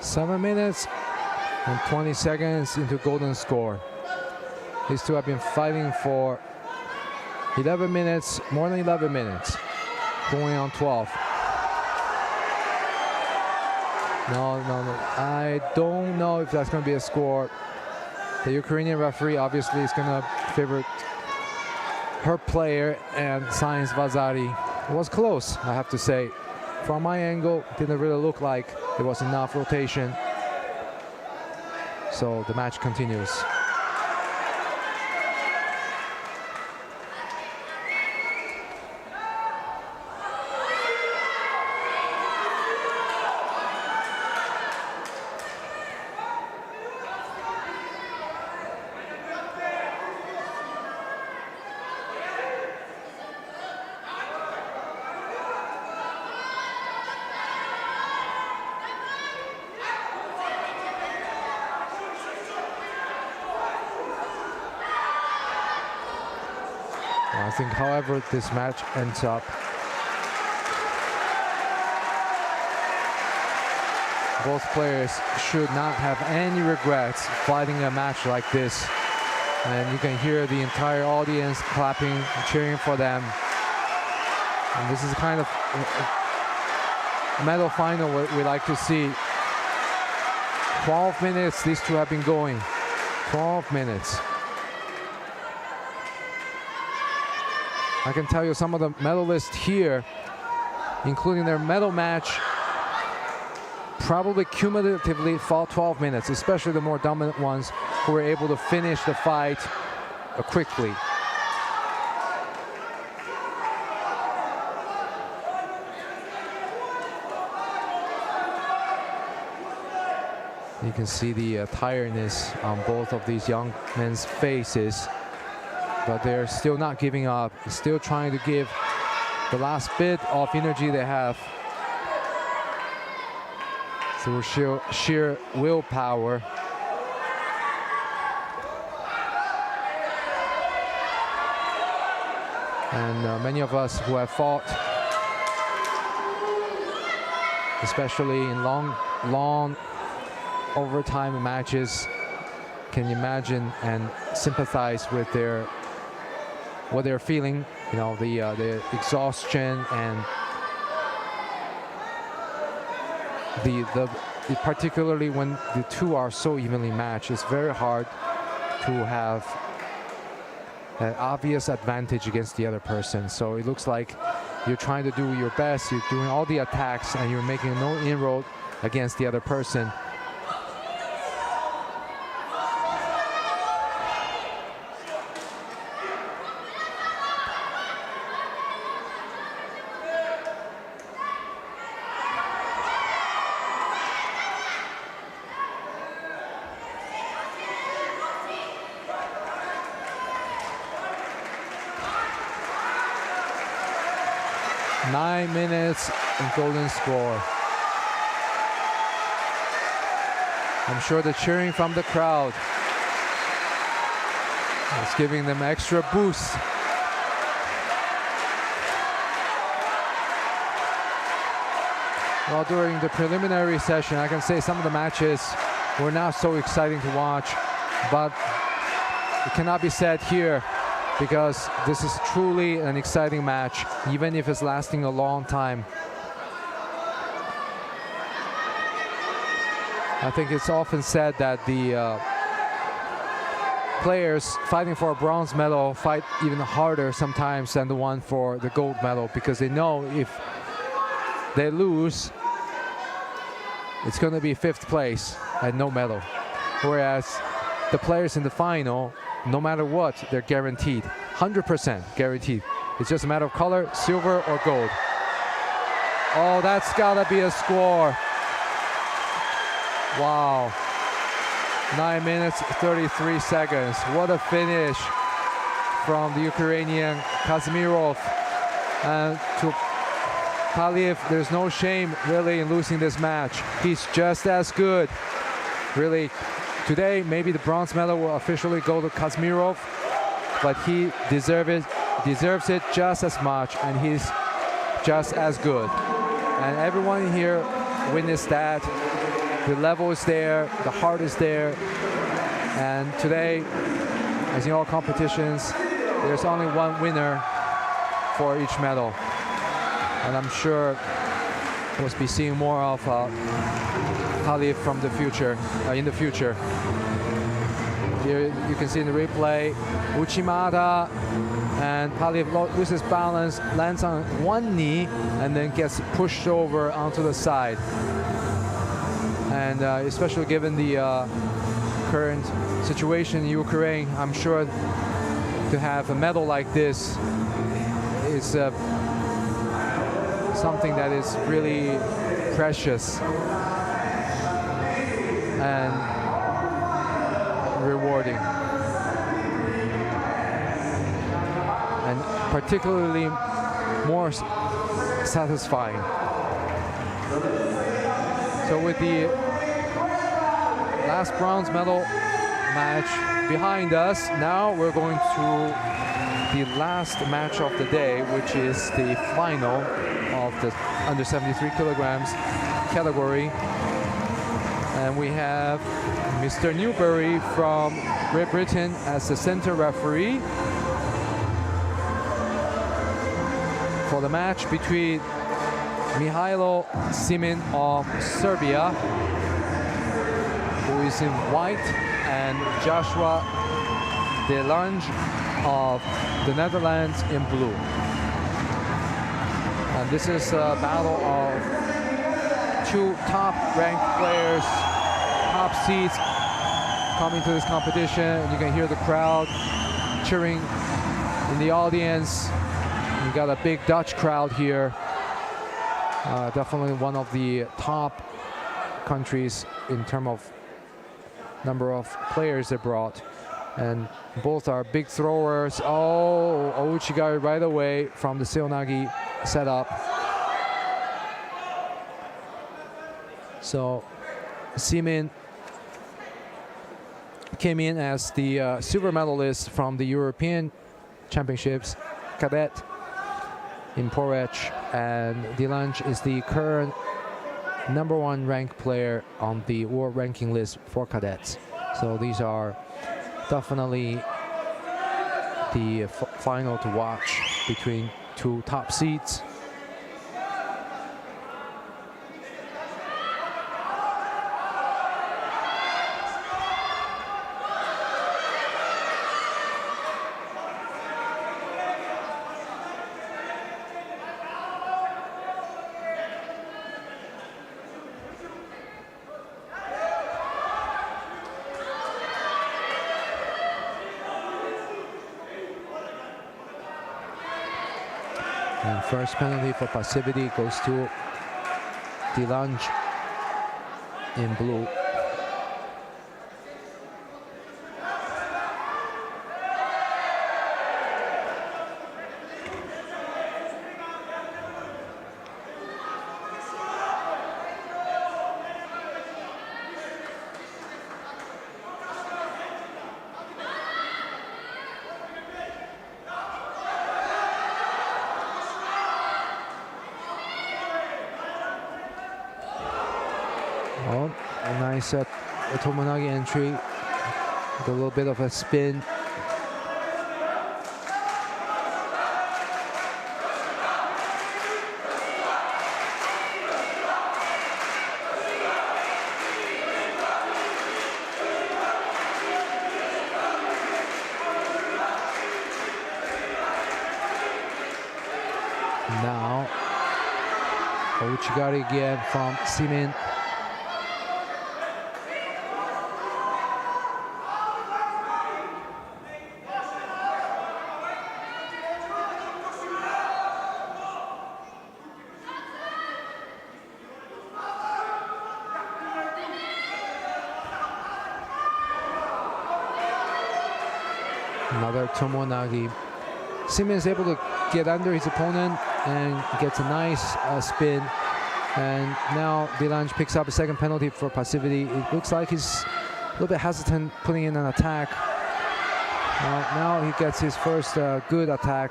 Seven minutes and 20 seconds into golden score. These two have been fighting for 11 minutes, more than 11 minutes, going on 12. No. I don't know if that's going to be a score. The Ukrainian referee obviously is going to favor her player and Science Vazari. It was close, I have to say. From my angle, didn't really look like there was enough rotation. So the match continues. I think, however, this match ends up, both players should not have any regrets fighting a match like this. And you can hear the entire audience clapping, cheering for them. And this is kind of a medal final we like to see. 12 minutes these two have been going. 12 minutes. I can tell you some of the medalists here, including their medal match, probably cumulatively fought 12 minutes, especially the more dominant ones who were able to finish the fight quickly. You can see the tiredness on both of these young men's faces. But they're still not giving up, still trying to give the last bit of energy they have through sheer willpower. And many of us who have fought, especially in long overtime matches, can imagine and sympathize with what they're feeling, you know, the exhaustion and particularly when the two are so evenly matched, it's very hard to have an obvious advantage against the other person. So it looks like you're trying to do your best, you're doing all the attacks, and you're making no inroad against the other person. Nine minutes and golden score. I'm sure the cheering from the crowd is giving them extra boost. Well, during the preliminary session, I can say some of the matches were not so exciting to watch, but it cannot be said here, because this is truly an exciting match, even if it's lasting a long time. I think it's often said that the players fighting for a bronze medal fight even harder sometimes than the one for the gold medal, because they know if they lose, it's going to be 5th place and no medal. Whereas the players in the final, no matter what, they're guaranteed, 100% guaranteed. It's just a matter of color, silver or gold. Oh, that's gotta be a score. Wow. 9 minutes, 33 seconds. What a finish from the Ukrainian Kazmirov. And to Paliev, there's no shame really in losing this match. He's just as good. Really, today maybe the bronze medal will officially go to Kazmirov, but he deserves it just as much, and he's just as good. And everyone here witnessed that. The level is there, the heart is there, and today, as in all competitions, there's only one winner for each medal. And I'm sure we'll be seeing more of Paliev from the future, in the future. Here you can see in the replay, Uchimata, and Paliev loses balance, lands on one knee, and then gets pushed over onto the side. And especially given the current situation in Ukraine, I'm sure to have a medal like this is something that is really precious and rewarding, and particularly more satisfying. So with the last bronze medal match behind us, now we're going to the last match of the day, which is the final of the under 73 kilograms category. And we have Mr. Newberry from Great Britain as the center referee for the match between Mihailo Simin of Serbia, who is in white, and Joshua De Lange of the Netherlands in blue. And this is a battle of 2 top-ranked players, top seeds, coming to this competition. And you can hear the crowd cheering in the audience. You got a big Dutch crowd here. Definitely one of the top countries in terms of number of players they brought. And both are big throwers. Oh, Ouchigari right away from the Seonagi setup. So Simin came in as the silver medalist from the European Championships cadet in Porec, and De Lange is the current #1 ranked player on the world ranking list for cadets. So these are definitely the final to watch between 2 top seeds. And first penalty for passivity goes to De Lange in blue. Oh, a nice Tomonagi entry with a little bit of a spin. Ouchigari again from Simin. Another tomonagi. Simin is able to get under his opponent and gets a nice spin. And now Delange picks up a second penalty for passivity. It looks like he's a little bit hesitant putting in an attack. Now he gets his first good attack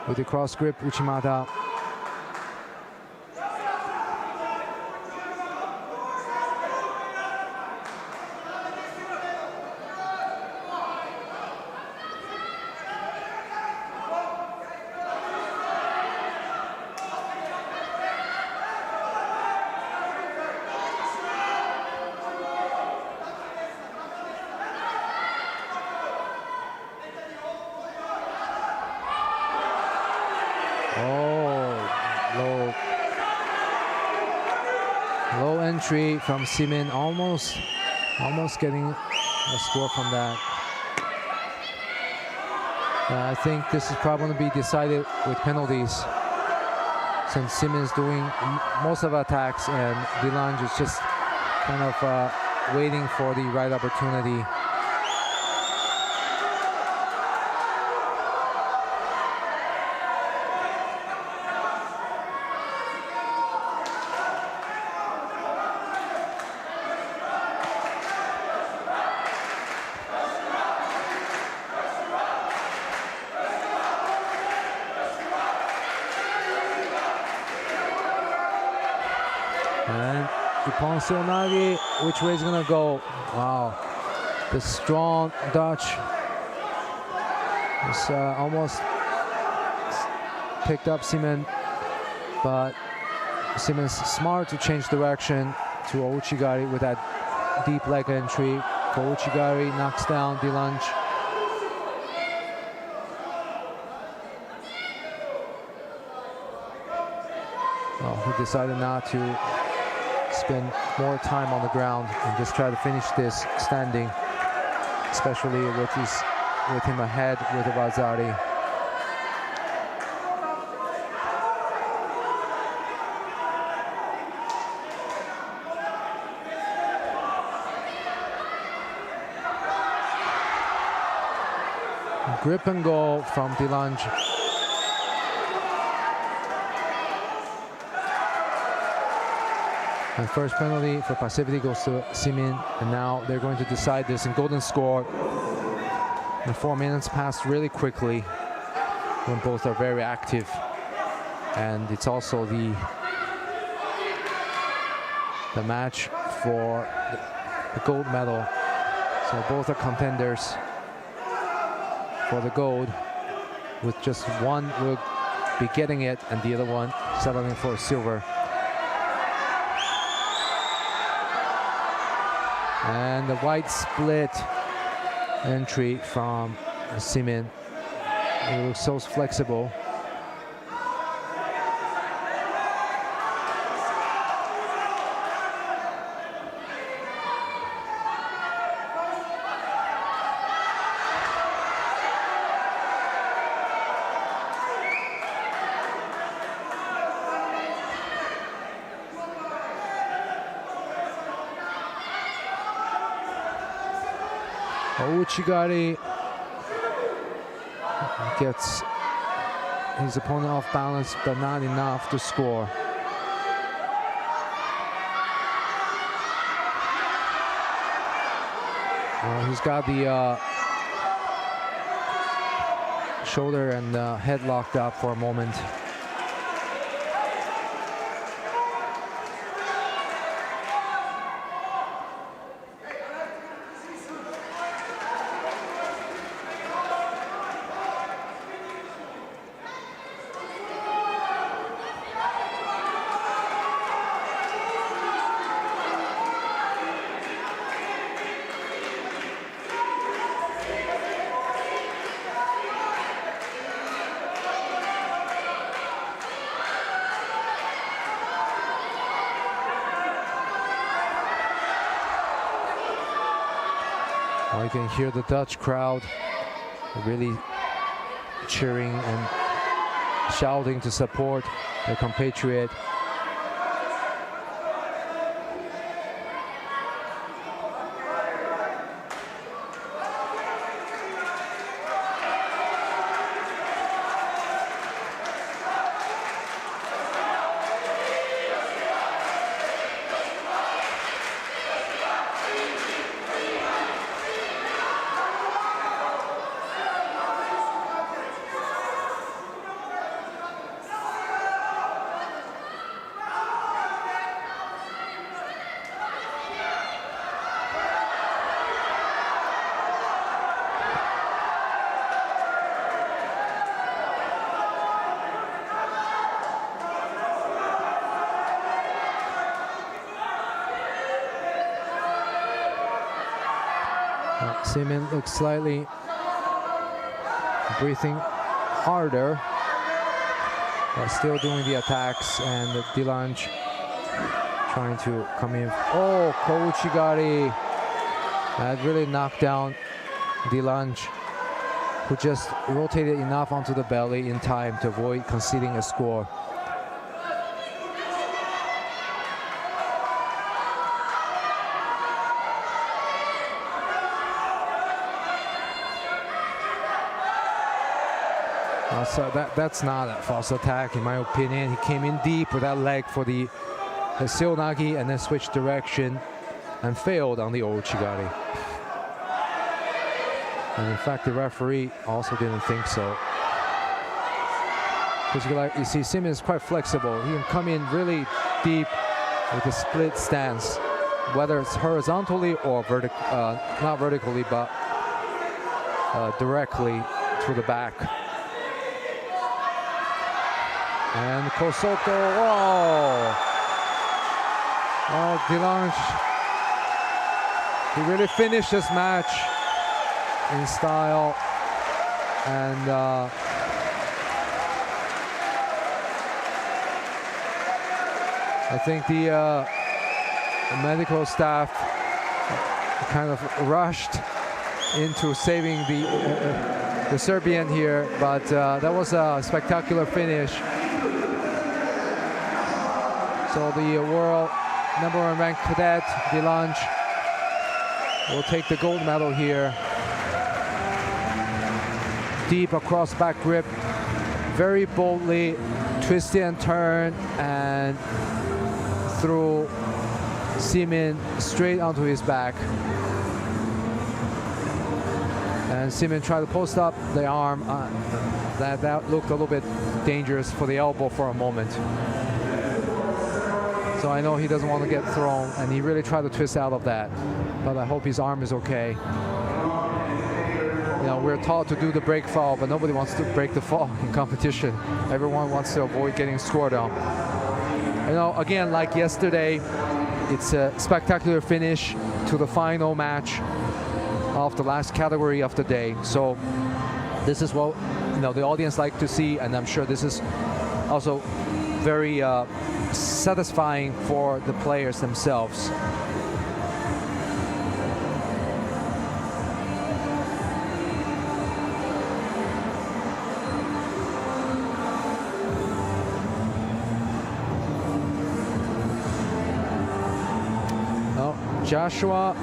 with the cross grip Uchimata. Low entry from Simin, almost getting a score from that. I think this is probably going to be decided with penalties, since Simin is doing most of the attacks and Delange is just kind of waiting for the right opportunity. And Ippon Seonagi, which way is gonna go? Wow, the strong Dutch is almost picked up Simin, but Simin's smart to change direction to Ouchigari with that deep leg entry. Ouchigari knocks down Delange. Oh, he decided not to spend more time on the ground and just try to finish this standing, especially with him ahead with the Vazari. Grip and goal from Delange. And first penalty for passivity goes to Simin, and now they're going to decide this in golden score. And 4 minutes passed really quickly when both are very active, and it's also the match for the gold medal. So both are contenders for the gold, with just one will be getting it and the other one settling for silver. And the white split entry from Simin. It looks so flexible. Ouchigari gets his opponent off balance, but not enough to score. He's got the shoulder and head locked up for a moment. You can hear the Dutch crowd really cheering and shouting to support their compatriot. Simon looks slightly breathing harder, but still doing the attacks, and Delange trying to come in. Oh, Kouchigari! That really knocked down Delange, who just rotated enough onto the belly in time to avoid conceding a score. So that's not a false attack, in my opinion. He came in deep with that leg for the Seonagi and then switched direction and failed on the Ouchigari. And in fact, the referee also didn't think so. Because like you see, Simon is quite flexible. He can come in really deep with a split stance, whether it's horizontally or not vertically, but directly to the back. And Kosoto, whoa! Oh, Delange, he really finished this match in style, and I think the medical staff kind of rushed into saving the Serbian here, but that was a spectacular finish. So the world #1 ranked cadet, Delange, will take the gold medal here. Deep across back grip, very boldly, twist and turn, and threw Simon straight onto his back. And Simon tried to post up the arm. That looked a little bit dangerous for the elbow for a moment. So I know he doesn't want to get thrown, and he really tried to twist out of that. But I hope his arm is okay. You know, we're taught to do the break fall, but nobody wants to break the fall in competition. Everyone wants to avoid getting scored on. You know, again, like yesterday, it's a spectacular finish to the final match of the last category of the day. So this is what, you know, the audience like to see, and I'm sure this is also very satisfying for the players themselves. Joshua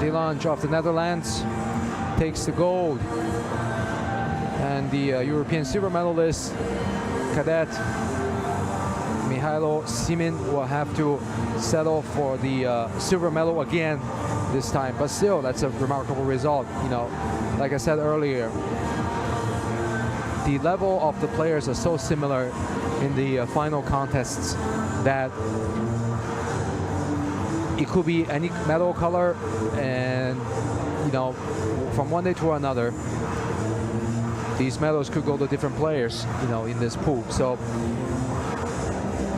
Delange of the Netherlands takes the gold, and the European silver medalist cadet Mihailo Simin will have to settle for the silver medal again this time. But still, that's a remarkable result. You know, like I said earlier, the level of the players are so similar in the final contests that it could be any medal color, and you know, from one day to another, these medals could go to different players, you know, in this pool. So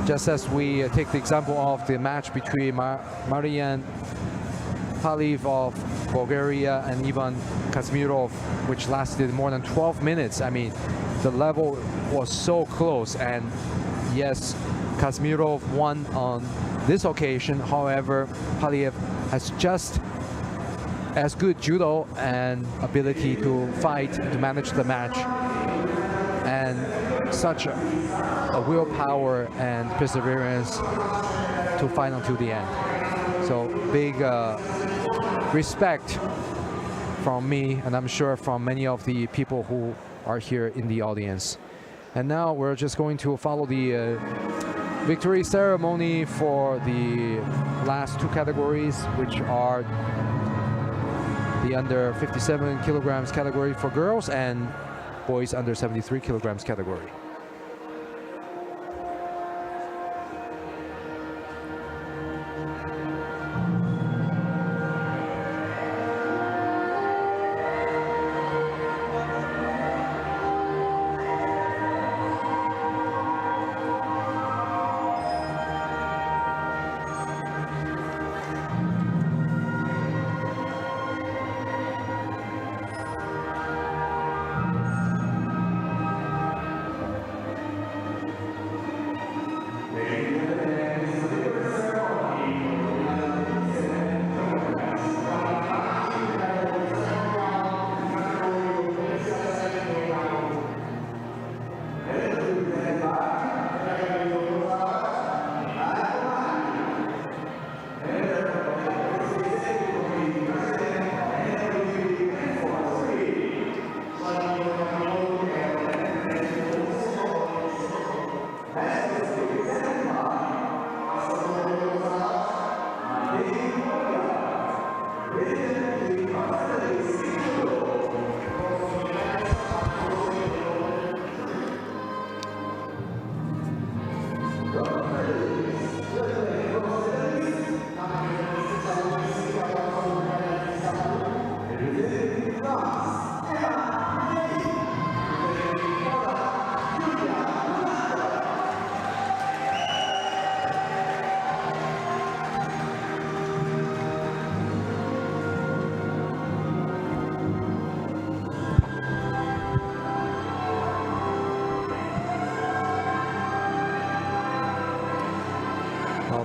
just as we take the example of the match between Marian Paliv of Bulgaria and Ivan Kazmirov, which lasted more than 12 minutes. I mean, the level was so close, and yes, Kazmirov won on this occasion. However, Paliev has just as good judo and ability to fight, to manage the match, and such a willpower and perseverance to fight until the end. So big respect from me, and I'm sure from many of the people who are here in the audience. And now we're just going to follow the victory ceremony for the last two categories, which are the under 57 kilograms category for girls and boys under 73 kilograms category.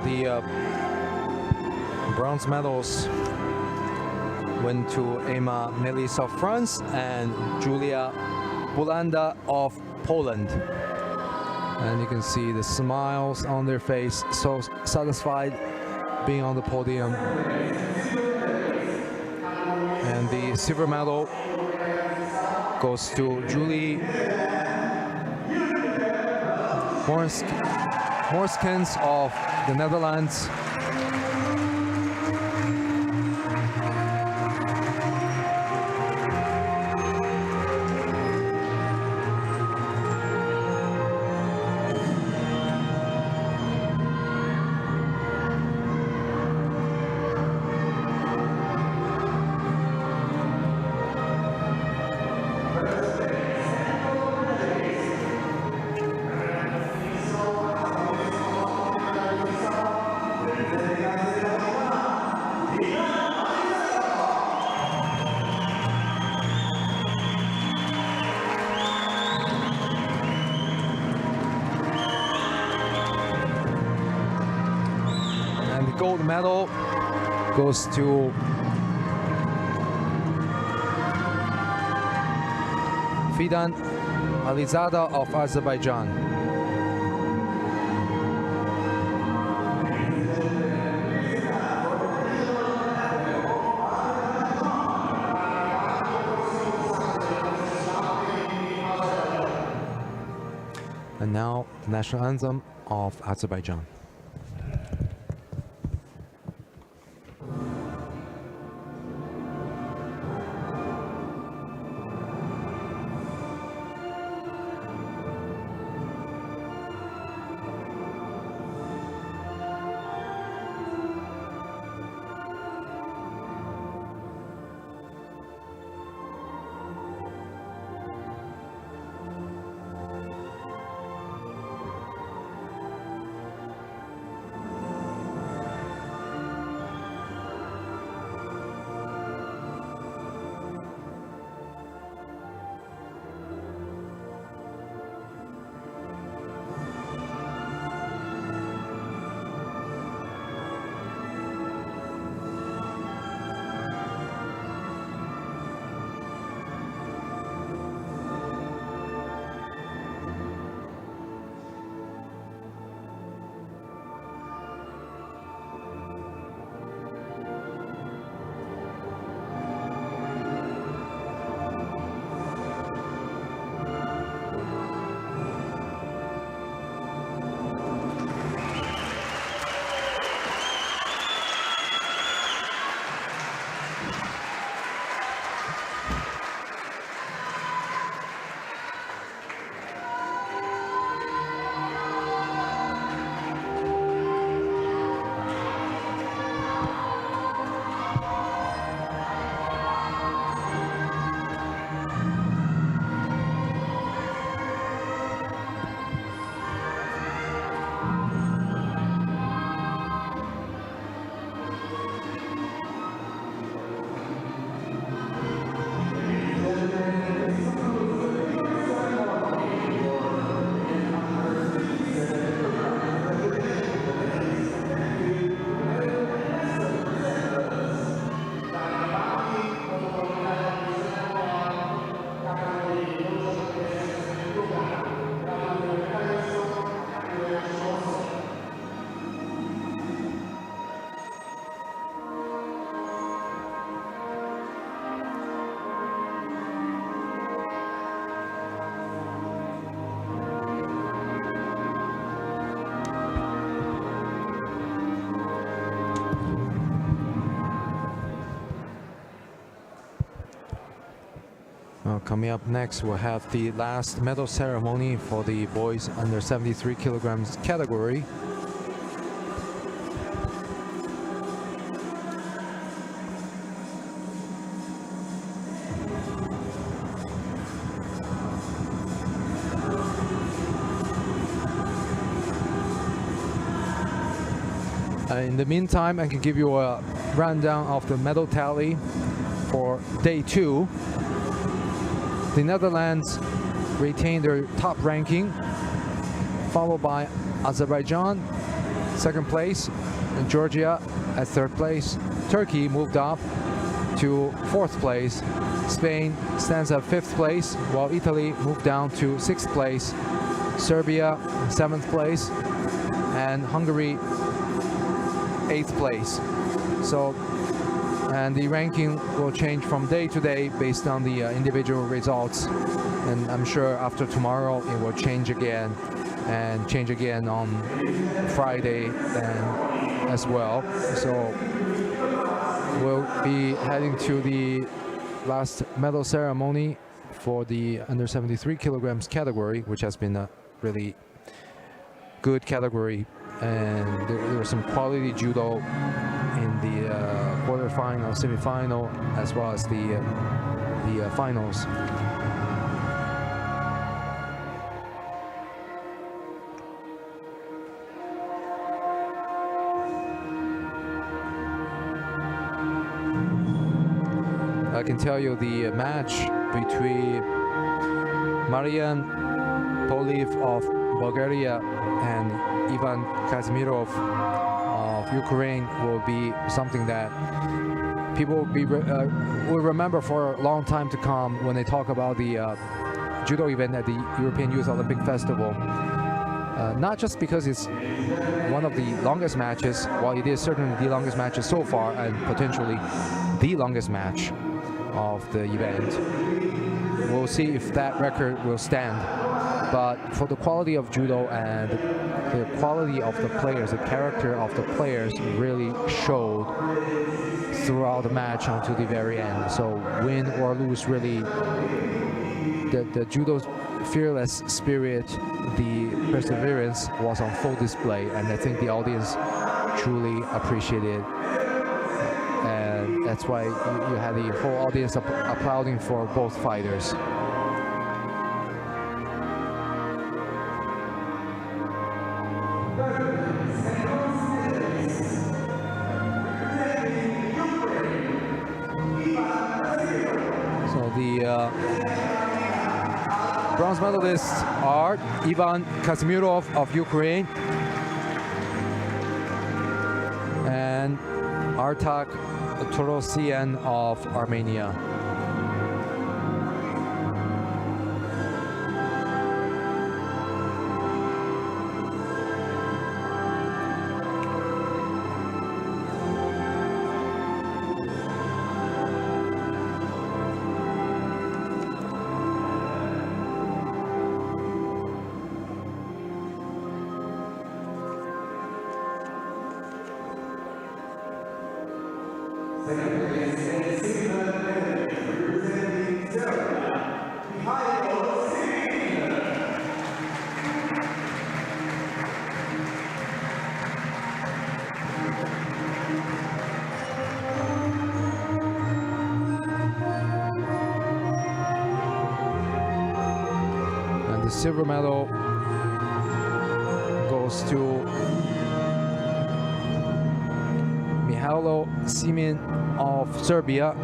The bronze medals went to Emma Melis of France and Julia Bulanda of Poland. And you can see the smiles on their face, so satisfied being on the podium. And the silver medal goes to Julie Morskens of the Netherlands. Gold medal goes to Fidan Alizada of Azerbaijan. And now the national anthem of Azerbaijan. Coming up next, we'll have the last medal ceremony for the boys under 73 kilograms category. In the meantime, I can give you a rundown of the medal tally for day 2. The Netherlands retained their top ranking, followed by Azerbaijan, 2nd place, and Georgia at 3rd place. Turkey moved up to 4th place. Spain stands at 5th place, while Italy moved down to 6th place. Serbia, 7th place, and Hungary, 8th place. And the ranking will change from day to day based on the individual results, and I'm sure after tomorrow it will change again, and change again on Friday and as well. So we'll be heading to the last medal ceremony for the under 73 kilograms category, which has been a really good category, and there was some quality judo in the quarterfinal, semi-final, as well as the finals. I can tell you the match between Marian Poliv of Bulgaria and Ivan Kazimirov of Ukraine will be something that people will remember for a long time to come when they talk about the judo event at the European Youth Olympic Festival. Not just because it's one of the longest matches, while it is certainly the longest matches so far and potentially the longest match of the event. We'll see if that record will stand. But for the quality of judo and the quality of the players, the character of the players really showed throughout the match until the very end. So win or lose, really, the judo's fearless spirit, the perseverance was on full display, and I think the audience truly appreciated it. And that's why you had the whole audience applauding for both fighters. Bronze medalists are Ivan Kazimirov of Ukraine and Artak Torosian of Armenia. The silver medal goes to Mihailo Simin of Serbia.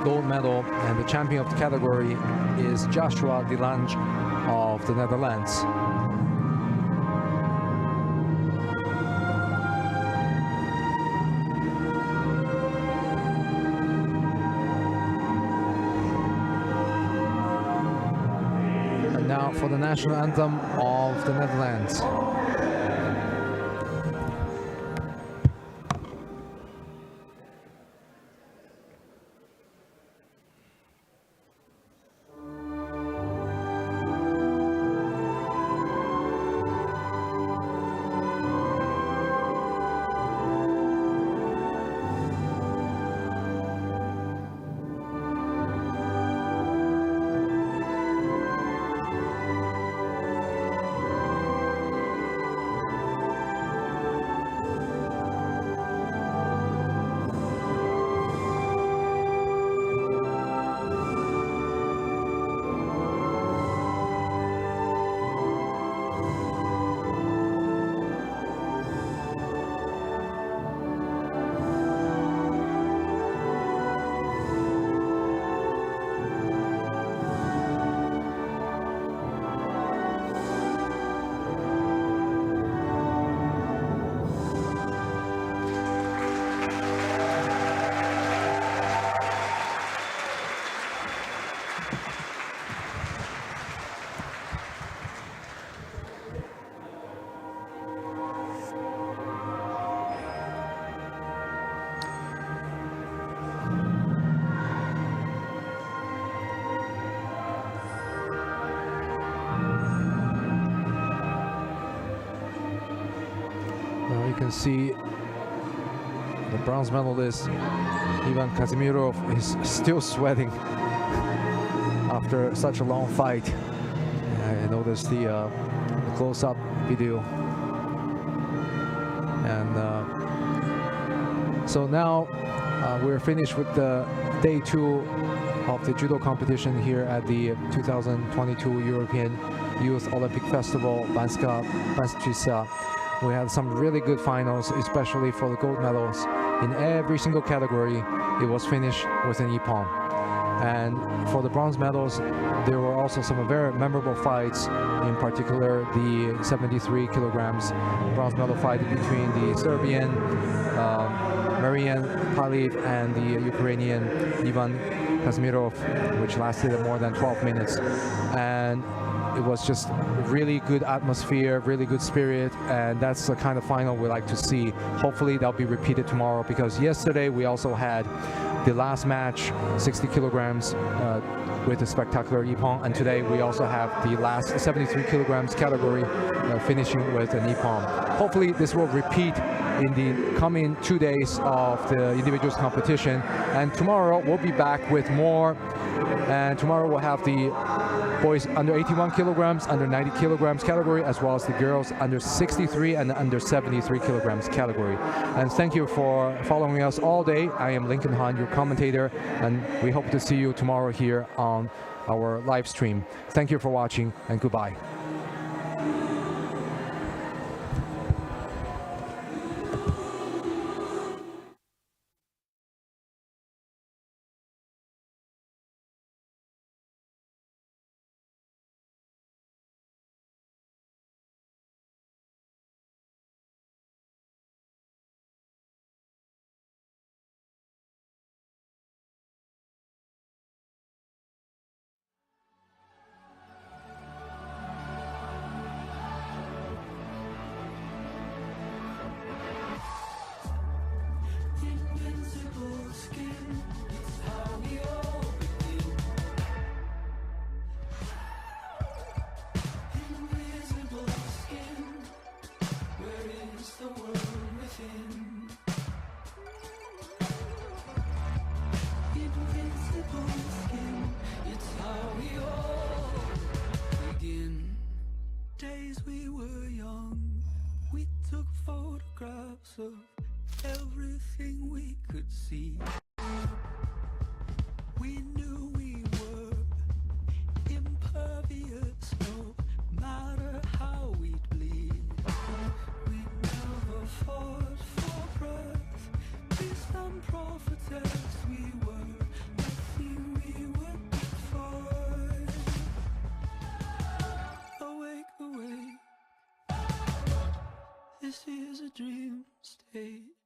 Gold medal, and the champion of the category is Joshua De Lange of the Netherlands. And now for the national anthem of the Netherlands. can see the bronze medalist Ivan Kazimierov is still sweating after such a long fight. I noticed the close-up video. And so now we're finished with the day 2 of the judo competition here at the 2022 European Youth Olympic Festival, Banská Bystrica. We had some really good finals, especially for the gold medals. In every single category, it was finished with an ippon. And for the bronze medals, there were also some very memorable fights, in particular the 73 kilograms bronze medal fight between the Serbian Marian Paliv and the Ukrainian Ivan Kazimierov, which lasted more than 12 minutes. And it was just really good atmosphere, really good spirit, and that's the kind of final we like to see. Hopefully that'll be repeated tomorrow, because yesterday we also had the last match, 60 kilograms with a spectacular ippon, and today we also have the last 73 kilograms category finishing with an ippon. Hopefully this will repeat in the coming 2 days of the individuals competition, and tomorrow we'll be back with more. And tomorrow we'll have the boys under 81 kilograms, under 90 kilograms category, as well as the girls under 63 and under 73 kilograms category. And thank you for following us all day. I am Lincoln Han, your commentator, and we hope to see you tomorrow here on our live stream. Thank you for watching, and goodbye. Invincible skin, it's how we all begin. Invisible skin, where is the world within? Invincible skin, it's how we all begin. Days we were young, we took photographs of everything we could see. We knew we were impervious, no matter how we'd bleed. We never fought for breath, peace and prophetess. We were nothing we were good for. Awake, awake, this is a dream state.